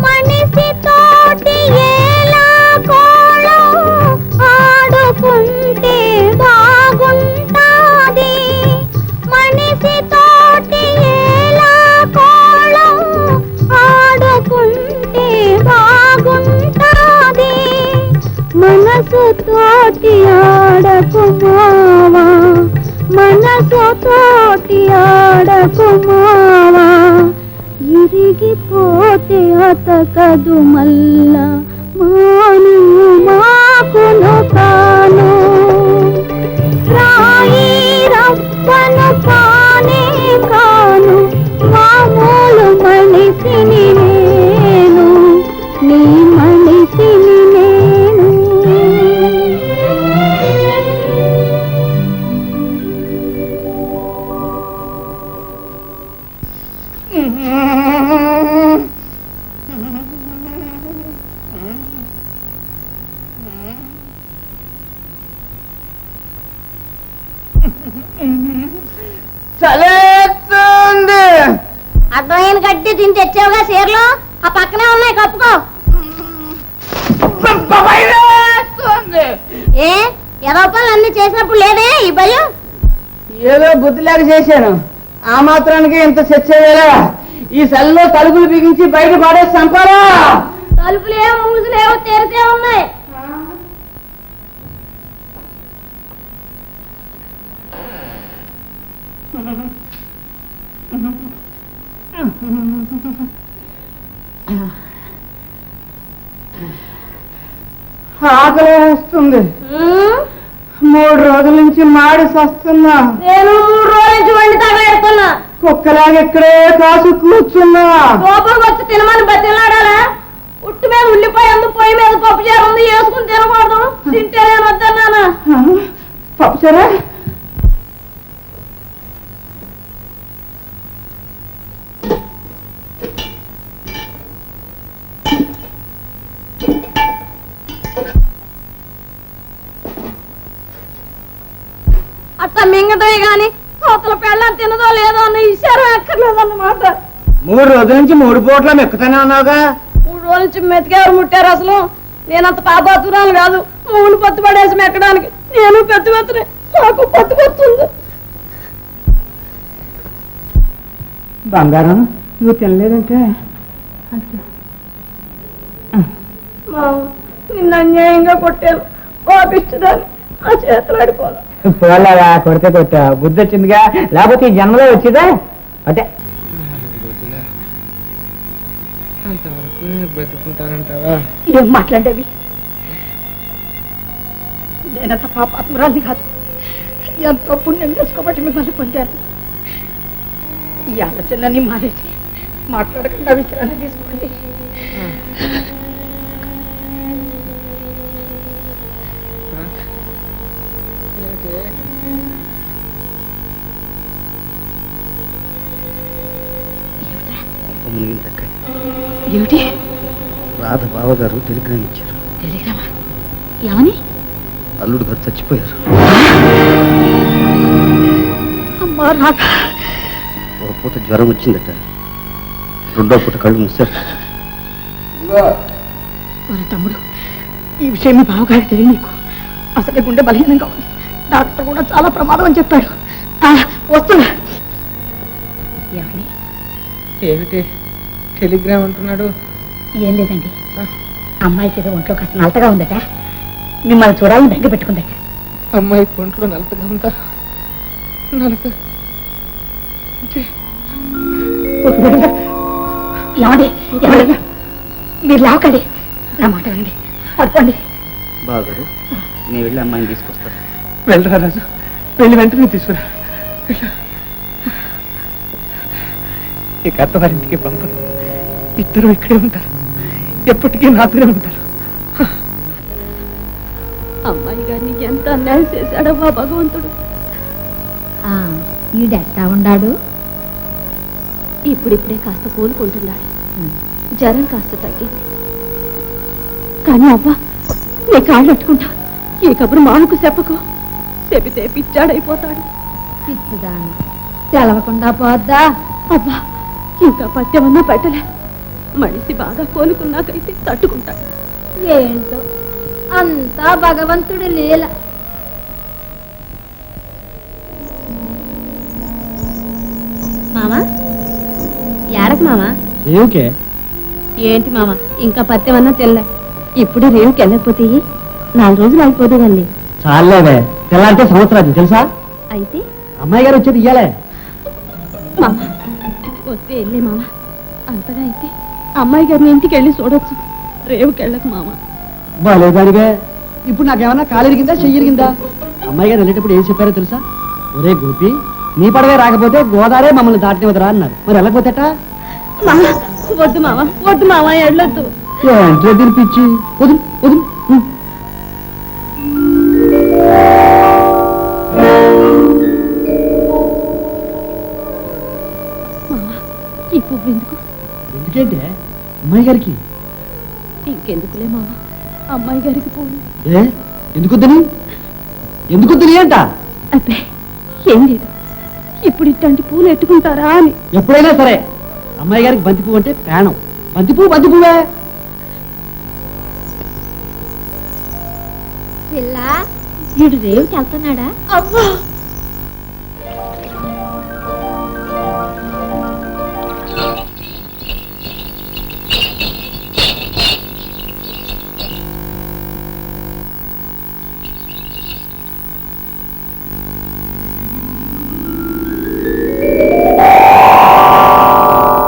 మనిషి తోటి ఎలా కోళం ఆడుకుంటే బాగుంటాది, మనిషి తోటి ఎలా కోళం ఆడుకుంటే బాగుంటాది. మనసు తోటి ఆడకు మావా, మనసు తోటి ఆడకు మావా, ఇరిగిపోతే అతకదు మల్లా. మాను మాకును కాను రాయి రప్పను కానే కాను, మామూలు మనిషిని నేను, నీ మనిషిని నేను. చలేస్తుంది. అడ్డమైన గడ్డి తిని తెచ్చావుగా చీరలు, ఆ పక్కనే ఉన్నాయి కప్పుకో. ఏ ఎదో పనులు అన్ని చేసినప్పుడు లేదే ఈ భయం? ఏదో బుద్ధిలాగా చేశాను, ఆ మాత్రానికి ఇంత చచ్చేవేలా. ఈ సెల్లో తలుపులు బిగించి బయట పడేసి చంపాలా? తలుపులేమో మూసులేమో తెరిసే ఉన్నాయి. ఆకలి వేస్తుంది. 3 రోజుల నుంచి మాడి సస్తున్నా. నేను 3 రోజుల నుంచి వండి తగలేడుతున్నా. కుక్కలాగా ఇక్కడే కాసు కూర్చున్నా. లోపల వచ్చి తినమని బతిలాడాలా? ఉట్టు మీద ఉల్లిపాయ ఉంది, పొయ్యి మీద పప్పు చారు ఉంది, వేసుకుని తినకూడదు. తింటే నేను వద్దన్నానా? పప్పు చారా? అట్లా మింగటమే గాని తోతల పెళ్ళని తినదో లేదో అన్న ఇచ్చారు ఎక్కర్లేదన్నమాట. 3 రోజుల నుంచి 3 పూట్ల మెక్కుతానే ఉన్నావుగా. 3 రోజుల నుంచి మెతికెవరు ముట్టారు అసలు? నేనంత పాపాతురాలు కాదు, మూడు పత్తి పడేసి మెక్కడానికి. నేను పెద్దవెత్తనే, నాకు పత్తుకొస్తుంది. బంగారం, నువ్వు తినలేదంటే నిన్న అన్యాయంగా కొట్టాను, పాపిస్తుందని ఆ చేతులు ఆడిపోను. పోలాగా కొడితే కొట్టా, బుద్ధి వచ్చిందిగా, లేకపోతే ఈ జన్మలో వచ్చిందా? అంటే 4 రోజుల అంతవరకు బ్రతుకుంటారంటావా? ఏం మాట్లాడేవి? నేనంత పాపాత్మురాల్ని కాదు, ఎంతో పుణ్యం చేసుకోబట్టి మిమ్మల్ని పొందాను. ఈ ఆలోచనని మానేసి మాట్లాడకుండా విశ్రాంతి తీసుకోండి. ఏమిటి? రాధ బావగారు టెలిగ్రామ్ ఇచ్చారు. టెలిగ్రామా? ఏమని? అల్లుడు గారు చచ్చిపోయారు. అమ్మా రాధ. ఒక పూట జ్వరం వచ్చిందట, రెండో పూట కళ్ళు మూసారు. మరి తమ్ముడు, ఈ విషయం మీ బావగారికి తెలియదు. నీకు అసలే గుండె బలహీనంగా ఉంది. డాక్టర్ కూడా చాలా ప్రమాదం అని చెప్పాడు. వస్తున్నా. ఏమిటి టెలిగ్రామ్ అంటున్నాడు? ఏం లేదండి, అమ్మాయికి ఏదో ఒంట్లో కాస్త నలతగా ఉందట, మిమ్మల్ని చూడాలని బెంగ పెట్టుకుందట. అమ్మాయికి ఒంట్లో నలతగా ఉందా? నలత ఏమండి? మీరు లాకండి, నా మాట వినండి, పడుకోండి. బావగారు, నేను వెళ్ళి అమ్మాయిని తీసుకొస్తాను. వెళ్ళరా రాజు, వెళ్ళి వెంటనే తీసుకురా. ఈ అత్తవారింటికి పంపరు, ఇద్దరు ఇక్కడే ఉంటారు, ఎప్పటికీ నాతోనే ఉంటారు. అమ్మాయి గారిని ఎంత అన్యాయం చేశాడమ్మా భగవంతుడు. ఈడెట్టా ఉన్నాడు? ఇప్పుడిప్పుడే కాస్త కోలుకుంటున్నాడు, జ్వరం కాస్త తగ్గింది. కానీ అవ్వా, నీ కాళ్ళు పట్టుకుంటా, ఈ కబురు మామకు చెప్పకు, చెబితే పిచ్చాడైపోతాడు. పిచ్చుదాను తెలవకుండా పోద్దా? అబ్బా, ఇంకా పత్యమన్నా పెట్టలే, మనిషి బాగా కోలుకున్నాకైతే తట్టుకుంటాడు. ఏంటో అంతా భగవంతుడి లీల. మామా, యాడకు మామా? రేవుకే. ఏంటి మామ, ఇంకా పత్యమన్నా తెల్లే? ఇప్పుడు రేవుకి వెళ్ళకపోతే 4 రోజులు అయిపోదు కండి. చాలేవే, తెల్లారితే సంవత్సరాలు తెలుసా? అయితే అమ్మాయి గారు వచ్చేది ఇయ్యాలే. మామ వస్తే వెళ్ళే మామ, అంతగా అయితే అమ్మాయి గారిని ఇంటికి వెళ్ళి చూడొచ్చు, రేవుకి వెళ్ళకు మామ. బాలేదానివే, ఇప్పుడు నాకేమన్నా కాలిరిగిందా చెయ్యిరిగిందా? అమ్మాయి గారు వెళ్ళేటప్పుడు ఏం చెప్పారో తెలుసా? ఒరే గోపి, నీ పడవే రాకపోతే గోదావరే మమ్మల్ని దాటినివదరా అన్నారు. మరి వెళ్ళకపోతేట? వద్దు మామ, వద్దు మామ, వెళ్ళొద్దు. ఏంటో తినిపించి వదులు వదులు. ఈ పువ్వు ఎందుకు? ఎందుకంటే అమ్మాయి గారికి. ఇంకెందుకులే మామ, అమ్మాయి గారికి పూలు. ఎందుకొద్దని? ఎందుకొద్దని అంట? అబ్బే ఏం లేదు, ఇప్పుడు ఇట్లాంటి పూలు ఎట్టుకుంటారా అని. ఎప్పుడైనా సరే అమ్మాయి గారికి బంతి పువ్వు అంటే ప్రాణం. బంతి పువ్వే. పిల్ల, వీడు రేవుకి వెళ్తున్నాడా? అవ్వా,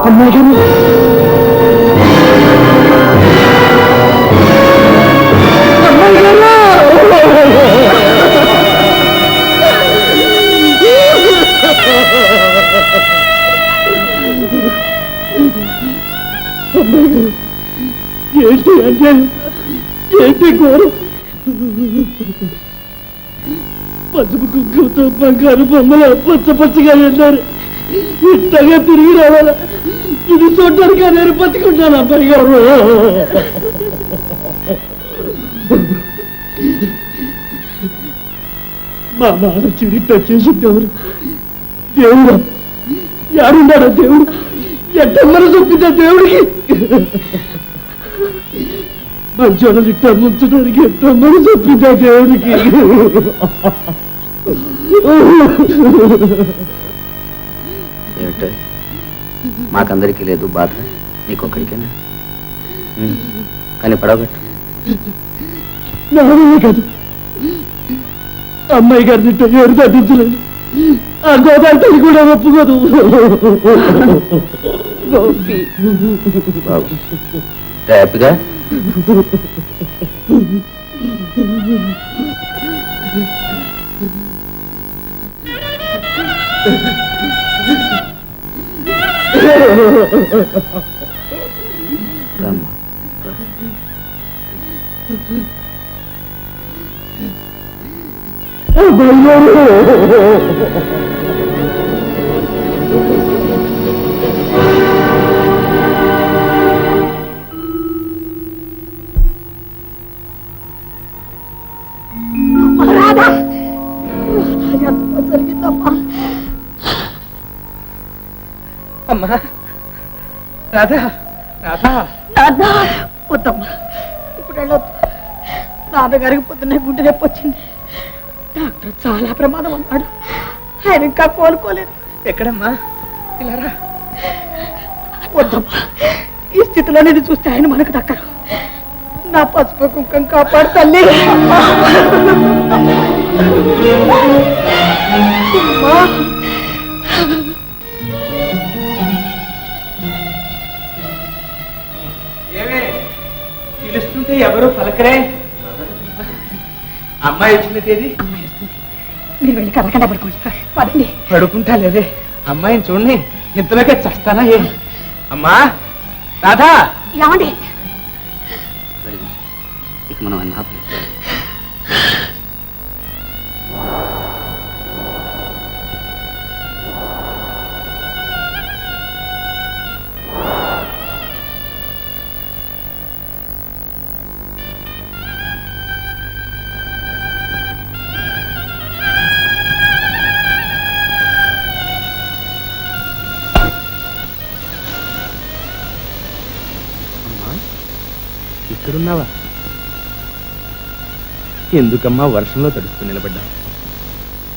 అమ్మాయి గారు ఏంటి అన్యాయం, ఏంటి ఘోరం? పసుపు కుంకుమతో బంగారు బొమ్మలు పచ్చగా వెళ్ళారు, ఇంతగా తిరిగి రావాలా? ఇది చూడడానికి నేను బతికుంటాను అబ్బాయి గారు. మా నాన్న చిరిట చేసిందెవరు? దేవుడు యాడున్నాడా? దేవుడు ఎట్టమ్మని చొప్పిందా దేవుడికి? మంచోళ్ళని ఇట్ట ముంచడానికి ఎట్టమ్మని చొప్పిందా దేవుడికి? ఏమిటో మాకందరికీ లేదు బాధ, నీకొక్కడికేనా? కానీ పడవగట్టు. నానే కాదు, అమ్మాయి గారిని ఎవరు తగ్గించలేదు, ఆ గోదావరి తల్లి కూడా ఒప్పుకోదు. గోపి బాబు హ్యాపీగా జరిగిందమ్మా. అమ్మా రాధా రాధా నాన్న వద్దమ్మా, ఇప్పుడు వెళ్ళొద్దు. నాన్నగారికి పొద్దున్నే గుండె నొప్పి వచ్చింది. డాక్టర్ చాలా ప్రమాదం అన్నాడు. ఆయన ఇంకా కోలుకోలేదు. ఎక్కడమ్మా ఇలా రా. వద్దమ్మా, ఈ స్థితిలో నేను చూస్తే ఆయన మనకు దక్కరు. నా పసుపు కుంకం కాపాడు తల్లి. అమ్మా. పిలుస్తుంటే ఎవరు పలకరే? అమ్మాయి వచ్చినట్టేది? అమ్మాయి వస్తుంది, మీరు వెళ్ళి కదలకుండా పడుకోండి. పదండి. పడుకుంటా లేదే, అమ్మాయిని చూడండి, ఇంతలోకే చస్తానా ఏం? అమ్మా రాధా. ఏమండి? ఇక మనం అన్న ఆపలేదు. ఇక్కడున్నావా? ఎందుకమ్మా వర్షంలో తడుస్తూ నిలబడ్డా?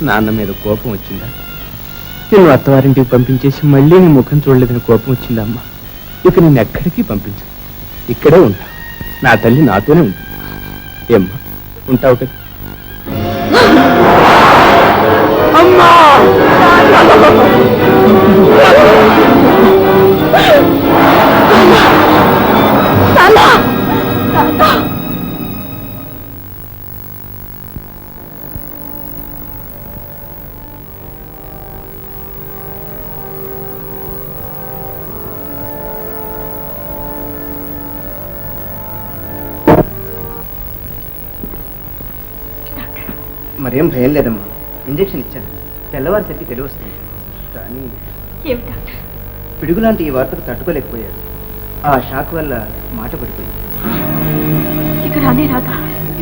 నాన్న మీద కోపం వచ్చిందా? నేను అత్తవారింటికి పంపించేసి మళ్ళీ నీ ముఖం చూడలేదని కోపం వచ్చిందా అమ్మా? ఇక నేను ఎక్కడికి పంపించు, ఇక్కడే ఉంటా. నా తల్లి నాతోనే ఉంటుంది. ఏమ్మా ఉంటావు కదా? అమ్మా మరేం భయం లేదమ్మా. ఇంజెక్షన్ ఇచ్చాను, తెల్లవారిసరికి తెలివి వస్తుంది. కానీ పిడుగులాంటి ఈ వార్తకు తట్టుకోలేకపోయారు. ఆ షాక్ వల్ల మాట పడిపోయింది.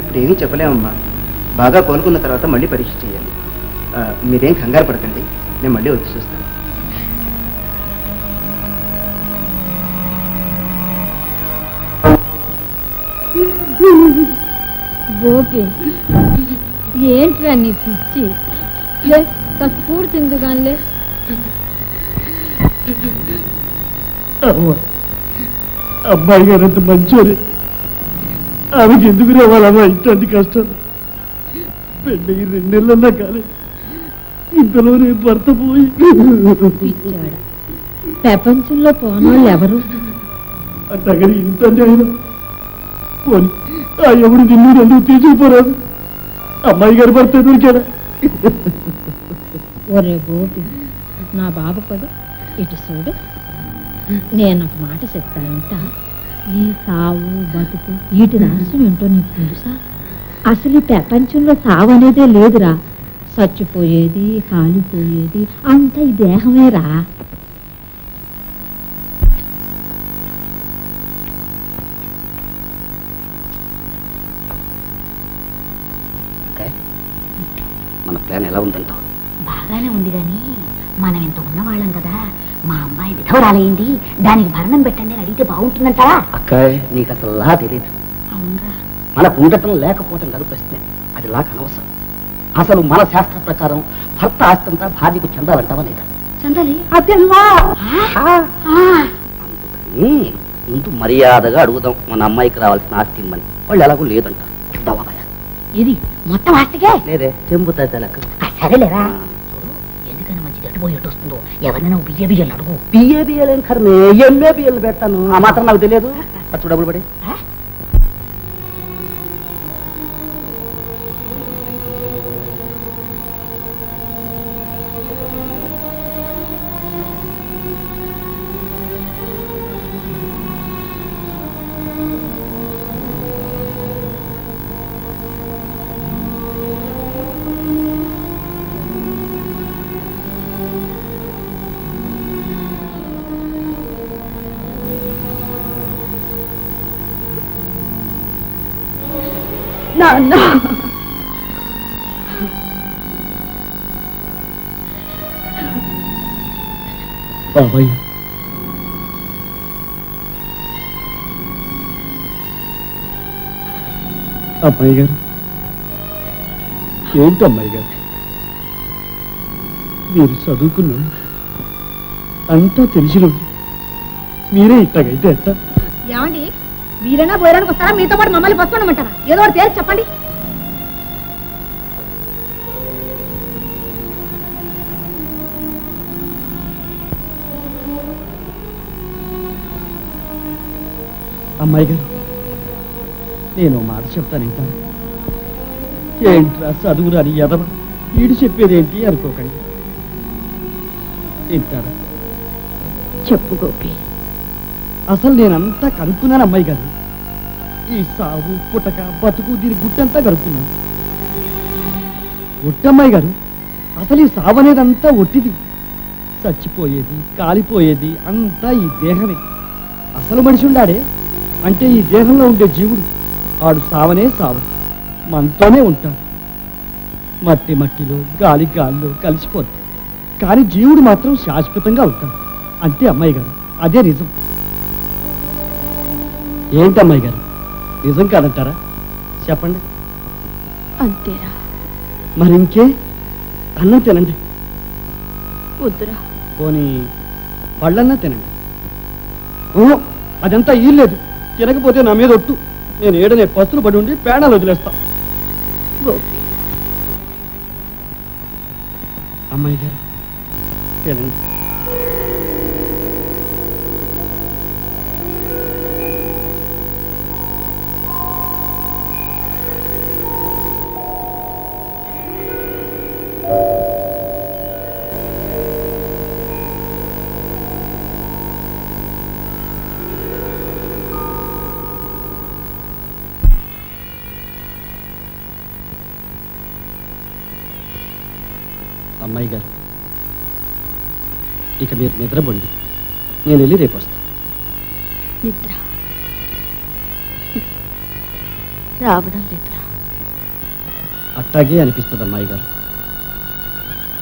ఇప్పుడు ఏమీ చెప్పలేమమ్మా. బాగా కోలుకున్న తర్వాత మళ్ళీ పరీక్ష చేయాలి. మీరేం కంగారు పడకండి, నేను మళ్ళీ వచ్చి చూస్తాను. గోపి, ఏంట్రా నీ పిచ్చి? లే, కాస్త కూర్చుంది కానిలే. అబ్బాయి గారు అంత మంచోరే, ఆమెకి ఎందుకు రావాలమ్మా ఇట్లాంటి కష్టం? పెళ్ళి 2 నెలలన్నా కాలేదు, ఇంతలోనే భర్త పోయి. పిచ్చాడా, ప్రపంచంలో పోనోళ్ళు ఎవరు? అట్టగని ఇంత అన్యాయం. పోనీ ఆ ఎవడు నిన్ను ఎందుకు తీసుకుపోరాదు? అమ్మాయి గారి భర్త దొరికాడా? ఒరే గోపి, నా బాబు పడు ఇటు చూడు. నేను ఒక మాట చెప్తానంట. ఈ సావు బతుకు వీటి రహస్యం ఏంటో నీకు తెలుసా? అసలు ఈ ప్రపంచంలో సావు అనేదే లేదురా. చచ్చిపోయేది, కాలిపోయేది అంత ఈ దేహమేరా. మన ప్లాన్ ఎలా ఉందంటావు? బాగానే ఉంది కానీ మనం ఇంత ఉన్నవాళ్ళం కదా, మా అమ్మాయి విధవరాలయ్యింది, దానికి భరణం పెట్టండి అని అడిగితే బాగుంటుందంటావా? అక్కాయ్, నీకు అసలు లా తెలియదు. అవునరా, మనకు ఉండటం లేకపోవటం కాదు ప్రశ్నే, అది లాక్ అనవసరం. అసలు మన శాస్త్ర ప్రకారం భర్త ఆస్తంతా భార్యకు చెందాలంటావా లేదా? చందాలి. అందుకని ముందు మర్యాదగా అడుగుదాం, మన అమ్మాయికి రావాల్సిన ఆస్తి ఇమ్మని. వాళ్ళు ఎలాగో లేదంటారు. దవాబాయ ఇది మొత్తం ఆస్తికే లేదే, చెంబుతా తెలక. సరేలేరా, చూడు ఎందుకైనా మంచిది ఎటుపోయి ఎటు వస్తుందో ఎవరైనా బియ్యలు అడుగు. బియ్యం కర్మే, ఎన్నో బియ్యలు పెడతాను, ఆ మాత్రం నాకు తెలియదు. ఖర్చు డబ్బులు పడి నాన్న బాబాయ్ అమ్మాయి గారు ఏంటి అమ్మాయి గారు మీరు చదువుకున్నాడు అంతా తెలిసిన మీరే ఇట్టగైతే ఎట్ట ఏమండి మీరైనా పోయడానికి వస్తారా మీతో పాటు మమ్మల్ని పసుకోమంటారా ఏదో ఒకటి తేల్చి చెప్పండి. అమ్మాయి గారు నేను మాట చెప్తాను వింటాను. ఏంట్రా చదువురాని ఎదవ వీడు చెప్పేదేంటి అనుకోకండి. వింటారా? చెప్పు గోపి. అసలు నేనంతా కనుక్కున్నాను అమ్మాయి గారు. ఈ సావు పుటక బతుకు దీని గుట్టంతా కనుక్కున్నాను. ఒట్టమ్మాయి గారు, అసలు ఈ సావు అనేదంతా ఒట్టిది. చచ్చిపోయేది కాలిపోయేది అంతా ఈ దేహమే. అసలు మనిషి ఉండాడే అంటే ఈ దేహంలో ఉండే జీవుడు ఆడు సావనే సావ మనతోనే ఉంటాడు. మట్టి మట్టిలో గాలి గాలిలో కలిసిపోతాడు. కానీ జీవుడు మాత్రం శాశ్వతంగా ఉంటాడు. అంతే అమ్మాయి గారు, అదే నిజం. ఏంటమ్మాయి గారు, నిజం కాదంటారా? చెప్పండి. అంతేరా. మరి ఇంకే అన్నం తినండి. వద్దురా. పోనీ పళ్ళన్నా తినండి. ఓహో, అదంతా ఈలేదు. తినకపోతే నా మీద ఒట్టు. నేను ఏడనే పస్తులు పడి ఉండి పేడాలు వదిలేస్తా. గోపి. అమ్మాయి గారు తినండి. అమ్మాయి గారు, ఇక మీరు నిద్రపోండి. నేను వెళ్ళి రేపు వస్తాను. నిద్ర రావడం లేదురా. అట్టాగే అనిపిస్తుంది అమ్మాయి గారు.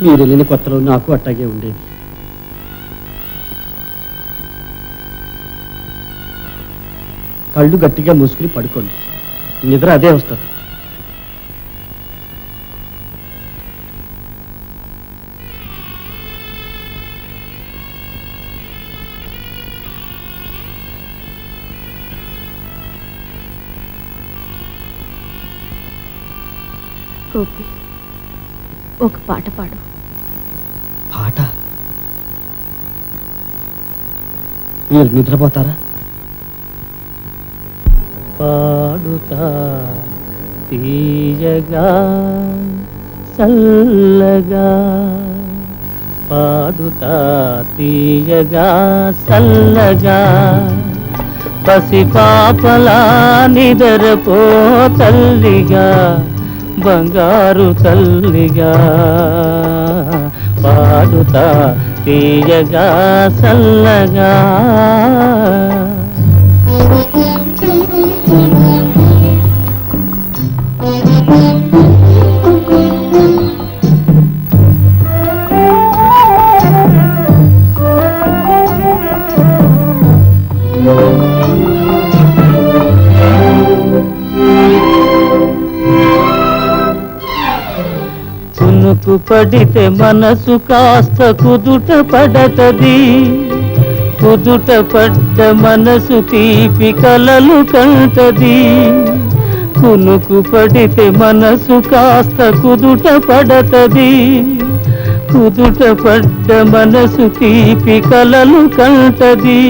మీరు వెళ్ళిన కొత్తలో నాకు అట్టాగే ఉండేది. కళ్ళు గట్టిగా మూసుకుని పడుకోండి. నిద్ర అదే వస్తుంది. గోపి, ఒక పాట పాడు. పాట? మీరు నిద్రపోతారా? పాడుతా తీయగా చల్లగా, పాడుతా తీయగా చల్లగా, పసిపాపలా నిద్రపో తల్లిగా, బంగారు తల్లిగా, పాడుతా తీయగా చల్లగా. కునుకు పడితే మనసు కాస్త కుదుట పడతది, కుదుట పడ్డ మనసు తీపి కలలు కంటది. కునుకు పడితే మనసు కాస్త కుదుట పడతది, కుదుట పడ్డ మనసు తీపి కలలు కంటది.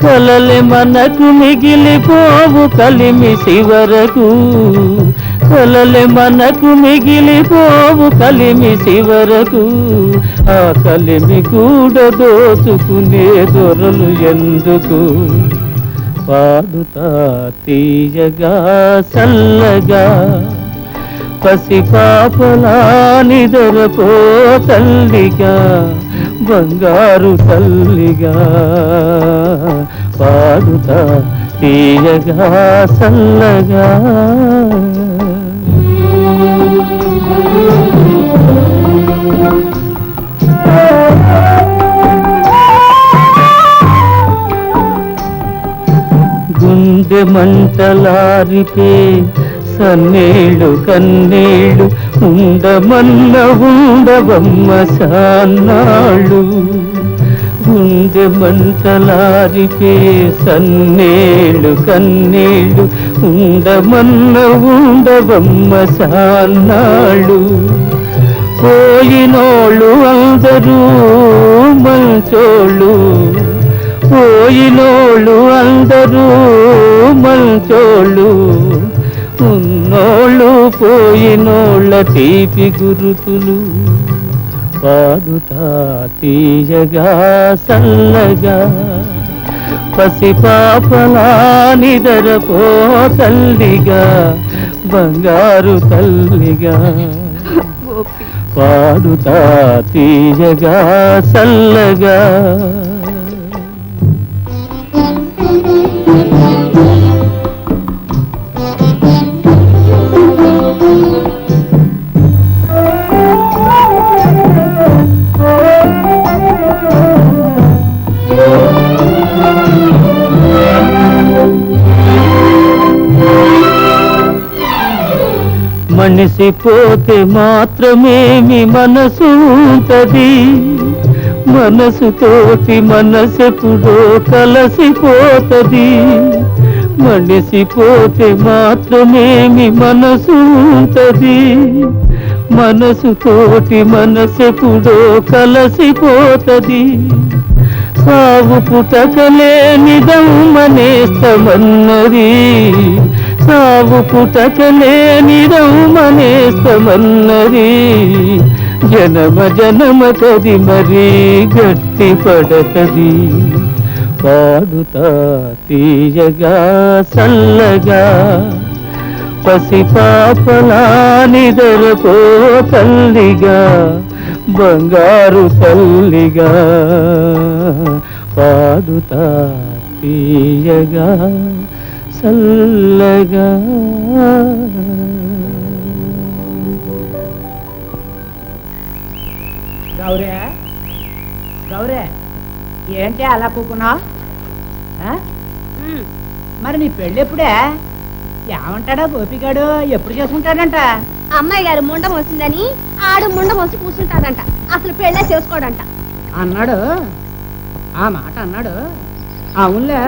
కలలే మనకు మిగిలిపోవు కలిమిసి వరకు, కలలే మనకు మిగిలిపోవు కలిమిసి వరకు. ఆ కలిమి కూడా దోచుకునే దొరలు ఎందుకు? పాడుతా తీయగా చల్లగా, పసిపాపలా నిద్రపో తల్లిగా, బంగారు తల్లిగా, పాడుతా తీయగా సల్లగా గుండె మంటలారితే సన్నేళ్ళు కన్నేళ్ళు ఉండమన్న ఉండవమ్మ సాన్నాళ్ళు గుండె మంటలారితే సన్నేళ్ళు కన్నేళ్ళు ఉండమన్న ఉండవమ్మ సాన్నాళ్ళు పోయినోళ్ళు అందరూ మంచోళ్ళు పోయినోళ్ళు అందరూ మంచోళ్ళు ఉన్నోళ్ళు పోయినోళ్ళ తీపి గురుతులు పాదుతా తీయగా సల్లగా పసిపాపలా నిదరపో తల్లిగా బంగారు తల్లిగా పాడుతా తీయగా సల్లగా మనిసిపోతే మాత్రమేమి మనసు ఉంటది మనసుతోటి మనసెప్పుడో కలసిపోతది మనిసిపోతే మాత్రమేమి మనసు ఉంటది మనసుతోటి మనసెప్పుడో కలసిపోతది సావు పుటకలేనిదమ్మనేస్తమన్నది సావు పుటకలేనిదమ్మనేస్తమన్నది జనమ జనమ కది మరీ గట్టి పడతది పాడుతా తీయగా సల్లగా పసిపాపలా నిదరపో తల్లిగా బంగారు తల్లిగా పాడుతా తీయగా సల్లగా గౌరే గౌరే ఏంటి అలా కూకున్నావు మరి నీ పెళ్ళి ఎప్పుడే ఏమంటాడా గోపిగాడు ఎప్పుడు చేసుకుంటాడంట అమ్మాయి గారు ముండం వస్తుందని ఆడు ముండం వచ్చి కూర్చుంటాడంట అసలు పెళ్ళే చేసుకోడంట అన్నాడు ఆ మాట అన్నాడు అవునులే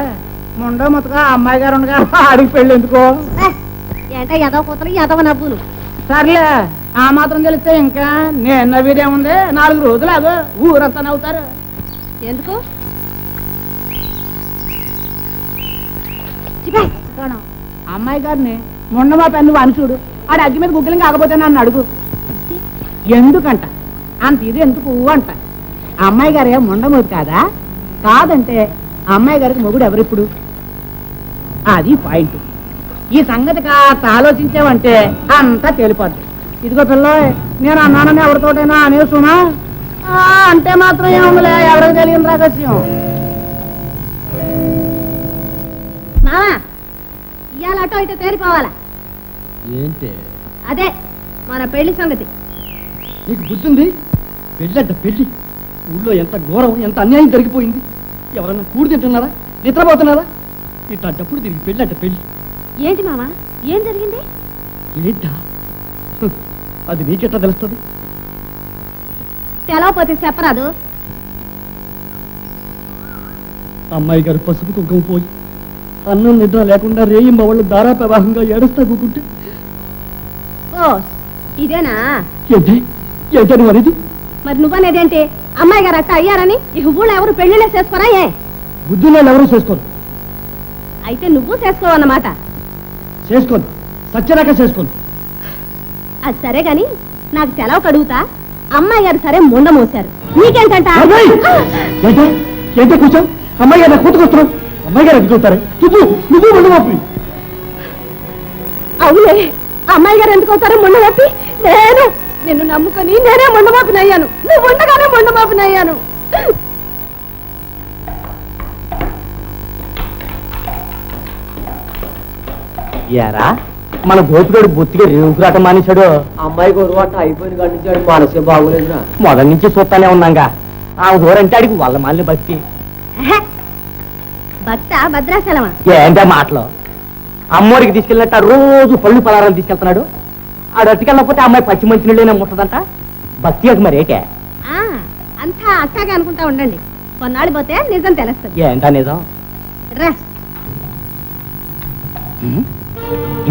ముండ మొత్తగా అమ్మాయి గారు ఉండగా ఆడికి పెళ్ళి ఎందుకో ఏంట ఎదవ కూతలు ఎదవ నవ్వులు సర్లే ఆ మాత్రం తెలిస్తే ఇంకా నేను నవ్వేదేముంది 4 రోజులు అదో ఊరంతా నవ్వుతారు ఎందుకు అమ్మాయి గారిని మొన్న మా పెన్ను అని చూడు ఆడు అగ్గి మీద గుగ్గిలం కాకపోతే నన్ను అడుగు ఎందుకంట అంత ఇది ఎందుకు అంట అమ్మాయి గారే మొండమోదు కాదా కాదంటే అమ్మాయి గారికి మొగుడు ఎవరిప్పుడు అది పాయింట్ ఈ సంగతి కాస్త ఆలోచించావంటే అంతా తేలిపోద్ది ఇదిగో పిల్ల నేను అన్నానని ఎవరితోటైనా అనేసునా అంటే మాత్రం ఏముందిలే ఎవరికి తెలియని రహస్యం మావా ఇవాళ అటో ఇటో తేలిపోవాలా ఏంటి అదే మన పెళ్లి సంగతి నీకు బుద్ధుంది పెళ్ళంట పెళ్ళి ఊళ్ళో ఎంత ఘోరం ఎంత అన్యాయం జరిగిపోయింది ఎవరన్నా కూడి తింటున్నారా నిద్రపోతున్నారా ఇట్లాంటప్పుడు దీనికి పెళ్ళంట పెళ్ళి ఏంటి మావా ఏం జరిగింది ఏంటా అది నీకెట్లా తెలుస్తుంది తెలవపోతే చెప్పరాదు అమ్మాయి గారు పసుపు కుంకుమ పోయి అన్నం నిద్ర లేకుండా రేయింబ వాళ్ళు దారా ప్రవాహంగా ఏడుస్తా కూకుంటే ఓ ఇదేనా ఏంటి ఏంటని మరిది మరి నువ్వనేదేంటి అమ్మాయి గారు అట్ట అయ్యారని ఇక ఊళ్ళో ఎవరు పెళ్లిలే చేసుకోరా ఏ బుద్ధిలో ఎవరు చేసుకోరు అయితే నువ్వు చేసుకోవన్నమాట చేసుకోను సత్యరాక చేసుకోను అది సరే గాని నాకు సెలవు కడుగుతా అమ్మాయి గారు సరే ముండ మోసారు నీకేంటంట ఏంటో కూర్చో అమ్మాయి గారు కూతుకొస్తున్నావు అమ్మాయి గారు ఎదుగుతారే నువ్వు ముందు మాపి అవునే అమ్మాయి గారు ఎందుకు అవుతారో ముండ మాపి నేను నిన్ను నమ్ముకొని నేనే ముండ మాపినయ్యాను నువ్వు ఉండగానే ముండ మాపినయ్యాను యారా మన గోపిగాడు బొత్తిగా రేవుకురాట మానేశాడు. అమ్మాయి గొడవట అయిపోయిన కట్టించాడు మనసే బాగోలేదురా. మొదటి నుంచి చూస్తానే ఉన్నాగా. ఆ ఊరంటే అడిగి వాళ్ళ మాలిన భక్తి. భక్త భద్రాచలమా? ఏంటా మాటలు? అమ్మోడికి తీసుకెళ్ళినట్టు రోజు పళ్ళు పలారాలు తీసుకెళ్తున్నాడు. ఆడు అట్టుకెళ్ళకపోతే అమ్మాయి పచ్చి మంచి నీళ్ళైనా ముట్టదంట. భక్తి అది మరేటే. అంతా అక్కగా అనుకుంటా ఉండండి, కొన్నాళ్ళు పోతే నిజం తెలుస్తుంది. ఏంటా నిజం? రస్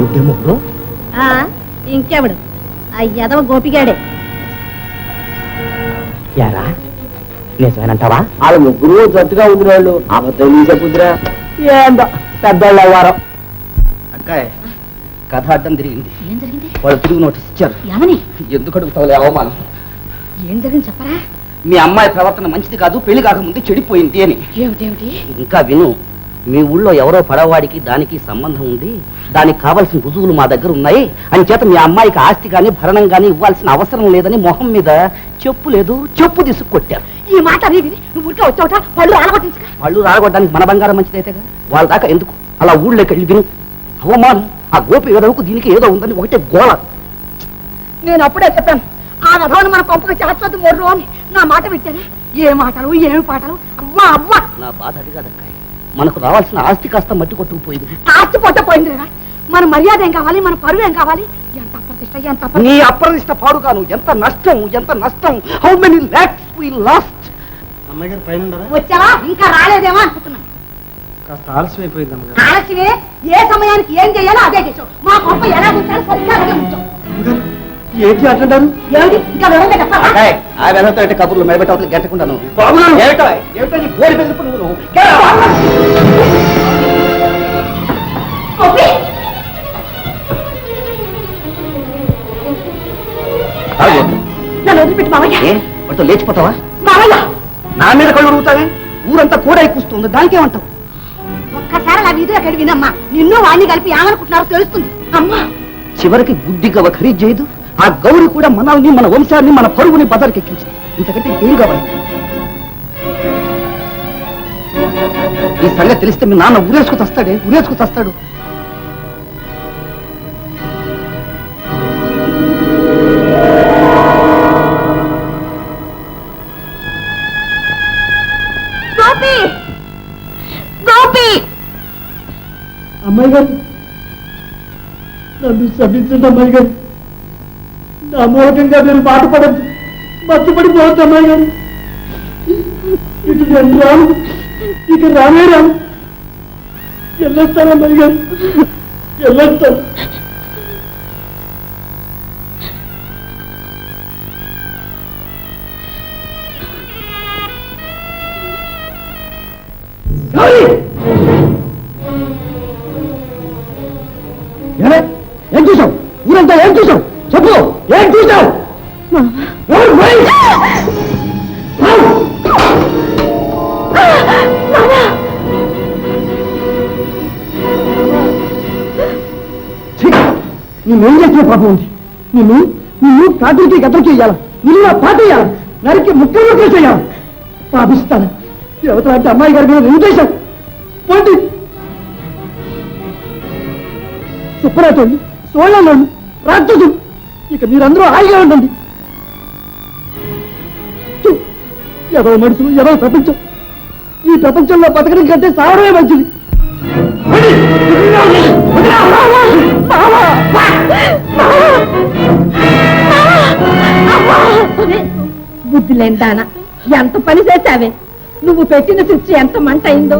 ఎవడేమో ఇంకెవడు? ఆ యదవ గోపిగాడే. యారా నిజమేనంటావా? వాళ్ళ ముగ్గురు జట్టుగా ఉంది వాళ్ళు. అబద్ధం నీ చెప్పుద్రా. ఏందో పెద్దోళ్ళ వారం. అక్కాయ్ కథ అడ్డం తిరిగింది. ఏం జరిగింది? వాళ్ళు తిరుగు నోటీస్ ఇచ్చారు. ఏమని? ఎందుకు అడుగుతావులే అవమానం. ఏం జరిగింది చెప్పరా? మీ అమ్మాయి ప్రవర్తన మంచిది కాదు, పెళ్లి కాకముందే చెడిపోయింది అని. ఏమిటేమిటి? ఇంకా విను, మీ ఊళ్ళో ఎవరో పడవాడికి దానికి సంబంధం ఉంది, దానికి కావలసిన రుజువులు మా దగ్గర ఉన్నాయి అని చేత మీ అమ్మాయికి ఆస్తి కానీ భరణం కానీ ఇవ్వాల్సిన అవసరం లేదని మొహం మీద చెప్పు లేదు చెప్పు తీసుకు కొట్టారు. ఈ మాట అనేది నువ్వు ఊరికే వచ్చావుట పళ్ళు రాలగొట్టించుగా. పళ్ళు రాలగొట్టడానికి మన బంగారం మంచిదైతేగా. వాళ్ళ దాకా ఎందుకు అలా ఊళ్ళోకి వెళ్ళి విను. అవమానం. ఆ గోపి ఎదవకు దీనికి ఏదో ఉందని ఒకటే గోళ. నేను అప్పుడే చెప్పాను ఆ రథాన్ని మన పంపక శాశ్వత మొర్రు అని. నా మాట పెట్టానే. ఏ మాటలు ఏమి పాటలు. అవ్వా అవ్వా. నా బాధ అది కాదక్కాయ్, మనకు రావాల్సిన ఆస్తి కాస్త మట్టి కొట్టుకుపోయింది. ఆస్తి పొట్టపోయింది కదా. మన మర్యాద ఏం కావాలి, మన పరువు ఏం కావాలి? ఎంత అప్రతిష్ట, ఎంత నీ అప్రదిష్ట పాడు కాను. ఎంత నష్టం, ఎంత నష్టం. How many lakhs we lost. అమ్మాయి గారు పైన వచ్చావా? ఇంకా రాలేదేమో అనుకుంటున్నాను. కాస్త ఆలస్యం అయిపోయింది అమ్మగారు. ఆలస్యమే. ఏ సమయానికి ఏం చేయాలో అదే చేసావు. మా గొప్ప ఎలా ఉంచాలో సరిగ్గా అలాగే ఉంచావు. ఏంటి అంటున్నారు? ఏమిటి ఇంకా వివరంగా చెప్పాలా? ఆ వెనతో అంటే కబుర్లు మెడబెట్టవతలు గెట్టకుండాను. ఏమిటో నీ కోడి బెదిరింపు నువ్వు. నన్ను వదిలిపెట్టి మావయ్య. వాటితో లేచిపోతావా? మావయ్య నా మీద కళ్ళు ఉరుగుతావే. ఊరంతా కూడా ఎక్కుస్తుంది, దానికేమంటావు? ఒక్కసారి అలా వీధిలో కడి వినమ్మా. నిన్ను వాడిని కలిపి ఏమనుకుంటున్నారో తెలుస్తుంది. అమ్మా చివరికి గుడ్డి గవ ఖరీదు చేయదు. ఆ గౌరి కూడా మనల్ని, మన వంశాన్ని, మన పరుగుని బజార్కి ఎక్కించింది. ఇంతకంటే ఏం కావాలి? ఈ సంగతి తెలిస్తే మీ నాన్న ఉరేసుకు చస్తాడు. గోపి గోపి. అమ్మాయి గారు నన్ను క్షమించండి అమ్మాయి గారు. నా మూలకంగా మీరు బాధపడద్దు, మర్చిపడిపోవద్దు అమ్మాయి గారు. ఇటు నేను రాను, ఇక రానే రాను. వెళ్ళొస్తాను అమ్మాయి గారు, వెళ్ళొస్తాను. ఏం చూసావు? ఊరంతా ఏం చూసావు? చెప్పు, ఏం చూసావు? నేనేం చేసిన పాపం ఉంది. నిన్ను కాటికి గతలకి ఇయ్యాల, నిన్ను నా పాట ఇయ్యాల, నరికి ముక్కలు చేయాలి. పాపిస్తాను. యువత అంటే అమ్మాయి గారి మీద ఏం చేశావు? పోటీ సుప్పరాటోళ్ళు, సోళ్ళలోళ్ళు, రాక్షసులు. ఇక మీరందరూ హాయిగా ఉండండి. ఎవరో మనుషులు, ఎవరో ప్రపంచం. ఈ ప్రపంచంలో బతకడం కంటే సావడమే మంచిది. బుద్ధి లేదానా, ఎంత పని చేశావే. నువ్వు పెట్టిన శిక్ష ఎంత మంట అయిందో,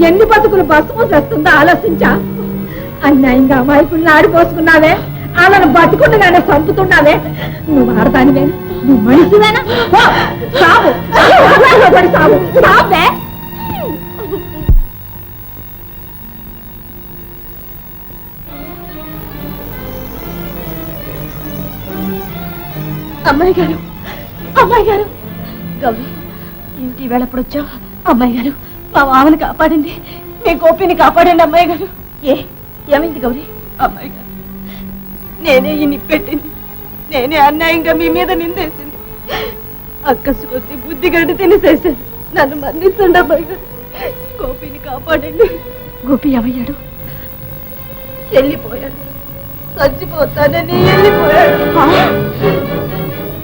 ఎన్ని బతుకులు బస్సు చేస్తుందో ఆలోచించా. అన్యాయంగా అమాయకుల్ని ఆడిపోసుకున్నావే, వాళ్ళను బతుకుండగానే చంపుతున్నావే. నువ్వు ఆడదానివే, నువ్వు మనిషివేనా? సావు సావు సావే. అమ్మాయి గారు గౌరీ, ఏమిటి ఈవేళ ఎప్పుడు వచ్చావు? అమ్మాయి గారు, మా మామని కాపాడండి, మీ గోపిని కాపాడండి అమ్మాయి గారు. ఏమైంది గౌరీ? అమ్మాయి గారు, నేనే ఈ నిప్పెట్టింది, నేనే అన్యాయంగా మీ మీద నిందేసింది. అక్కసు కొద్ది బుద్ధి గడ్డి తినేసేసాను. నన్ను మన్నించండి అమ్మాయి గారు, గోపిని కాపాడండి. గోపి ఏమయ్యాడు? వెళ్ళిపోయాడు. చచ్చిపోతానని వెళ్ళిపోయాడు.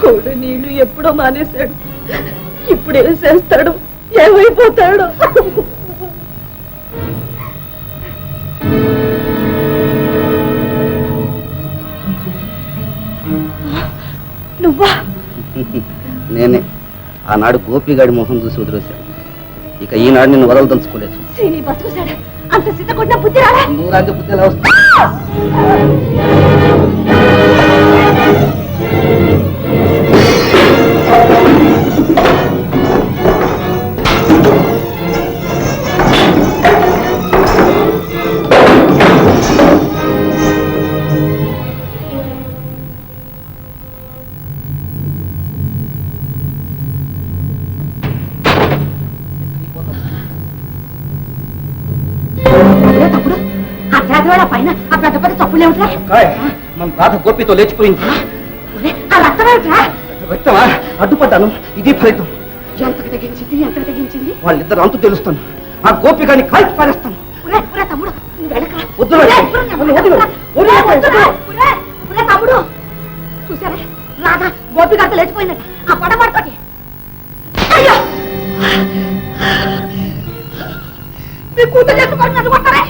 కోడి నీళ్లు ఎప్పుడో మానేశాడు. ఇప్పుడు ఏం చేస్తాడు? ఏమైపోతాడు? నువ్వా? నేనే ఆనాడు గోపిగాడి మొహం చూసి వదిలేశాను. ఇక ఈనాడు నిన్ను వదలదలుచుకోలేదు. శ్రీని బతుకుశాడు. అంత సిద్ధ కొట్టిన బుద్ధి రాలే. నూరాంటి బుద్ధి ఎలా వస్తుంది? పైన ఆ పెద్ద పెద్ద తప్పులేమిట్రా? మన రాధ గోపితో లేచిపోయింది. ఆ రక్తమేమిట్రా? రక్తమా? అడ్డుపడ్డాను. ఇది ఫలితం. ఎంతకు తెగించింది? ఎంతకు తెగించింది? వాళ్ళిద్దరు అంతు తెలుస్తాను. ఆ గోపి గారిని కాల్చి పారేస్తాను. తమ్ముడు తమ్ముడు చూసారా రాధా గోపి గారితో లేచిపోయిందట. ఆ పడ పడుకోటి. అయ్యో మీ కూతురు చేసుకోండి నన్ను కొట్టారే.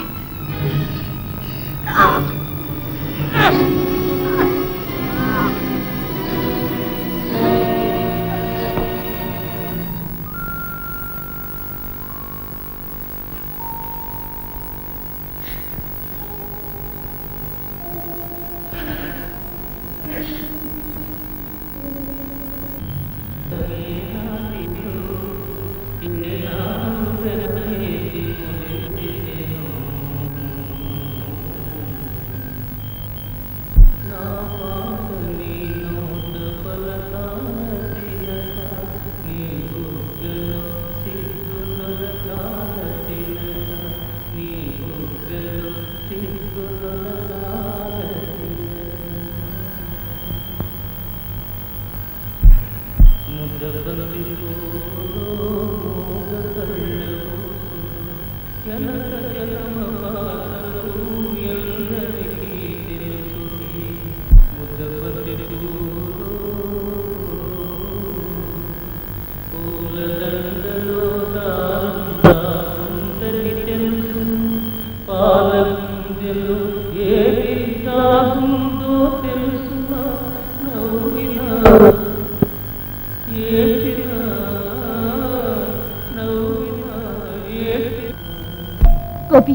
గోపి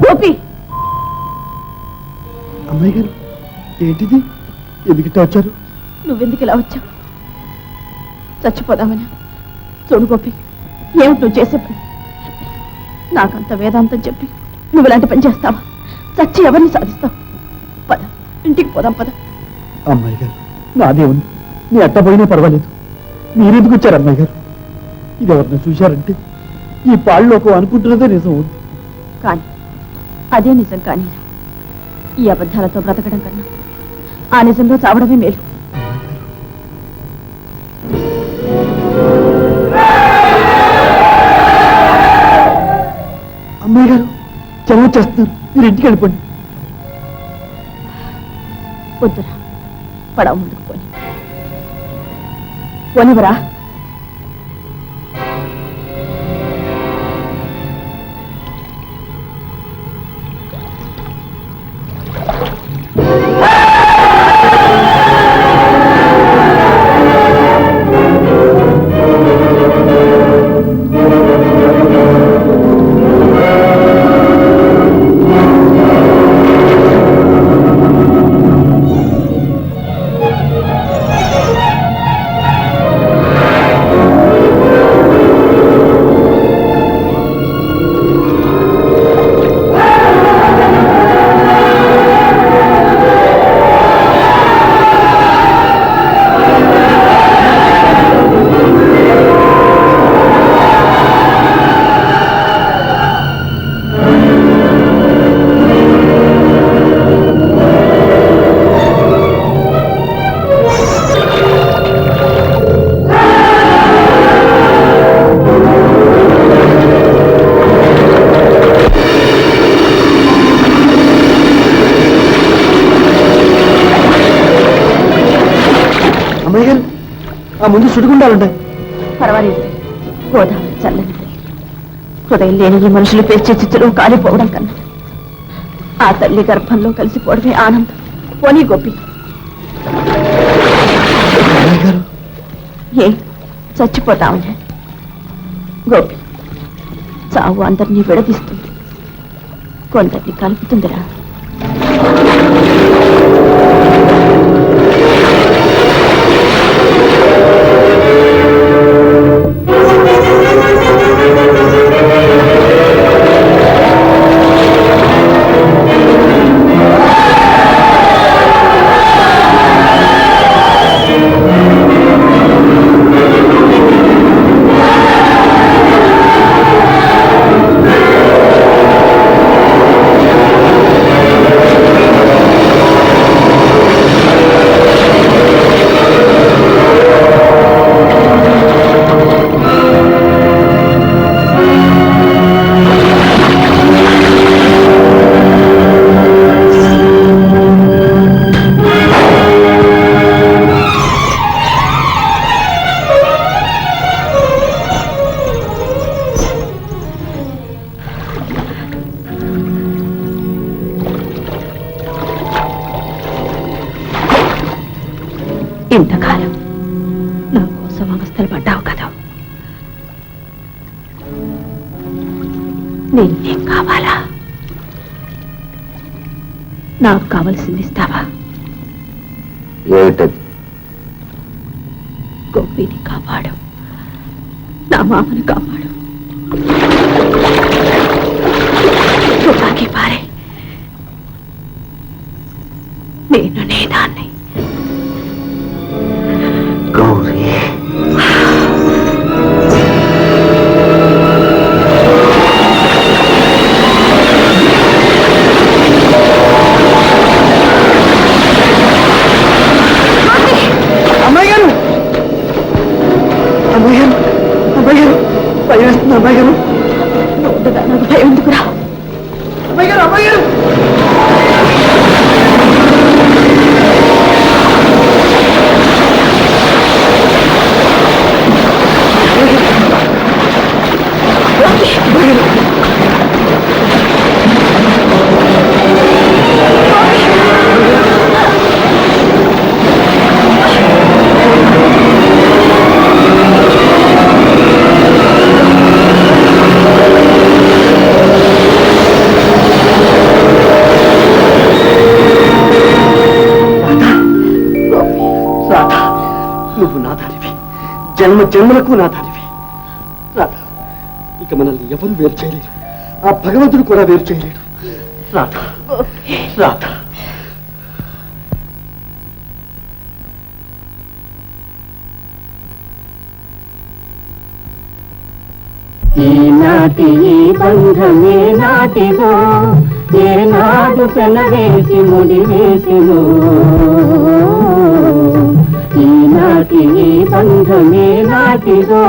గోపి అమ్మాయి గారు ఏంటిది? ఎందుకు వచ్చారు? నువ్వెందుకు ఇలా వచ్చావు? చచ్చిపోదామని. చూడు గోపి, ఏమిటి నువ్వు చేసే పని? నాకంత వేదాంతం చెప్పి నువ్వు ఇలాంటి పని చేస్తావా? చచ్చి ఎవరిని సాధిస్తావు? పద, ఇంటికి పోదాం పద. అమ్మాయి గారు నాదే ఉంది. నీ అట్ట పోయినా పర్వాలేదు. మీరెందుకు వచ్చారు అమ్మాయి గారు? ఇది ఎవరిని చూశారంటే ఈ పాళ్ళలోకి అనుకుంటున్నదే నిజం ఉంది. కానీ అదే నిజం కానీ ఈ అబద్ధాలతో బ్రతకడం కన్నా ఆ నిజంలో చావడమే మేలు. అమ్మాయి గారు చెలవ చేస్తున్నారు. మీరు ఇంటికి వెళ్ళిపోండి. వద్దురా, పడవ ముందుకు పోని. పోనివరా? ఆ ముందు సుడిగుండాలున్నాయి. పర్వాలేదు, గోదావరి చల్లని హృదయం లేని ఈ మనుషులు పేర్చే చిచ్చులో కాలిపోవడం కన్నా ఆ తల్లి గర్భంలో కలిసిపోవడమే ఆనందం. పోనీ గోపి. ఏ చచ్చిపోతావునే గోపి? చావు అందరినీ విడదీస్తుంది, కొందరిని కలుపుతుందిరా. ఇంతకాలం నా కోసం అవస్థలు పడ్డావు కదా, నేనేం కావాలా? నాకు కావలసింది ఇస్తావా? ఏమిటది? గోపిని కాపాడు, నా మామని కాపాడు. తుపాకీ పారే, నేను నేదాన్ని. గౌరీ, అమ్మాయి గారు, అమ్మాయి గారు, అమ్మాయి గారు, భయం వేస్తుంది అమ్మాయి గారు. నాకు భయం ఎందుకురా? అమ్మాయి గారు, అమ్మాయి గారు. నువ్వు నా దానివి, జన్మ జన్మలకు నా దానివి. రాధ, ఇక మనల్ని ఎవరు వేరు చేయలేరు, ఆ భగవంతుడు కూడా వేరు చేయలేడు. రాధ, రాధ. ఈనాటి ఈ బంధమే నాటిదో, ఏనాడు పెనవేసి ముడివేసిదో. ఈనాటి ఈ బంధమే నాటిదో.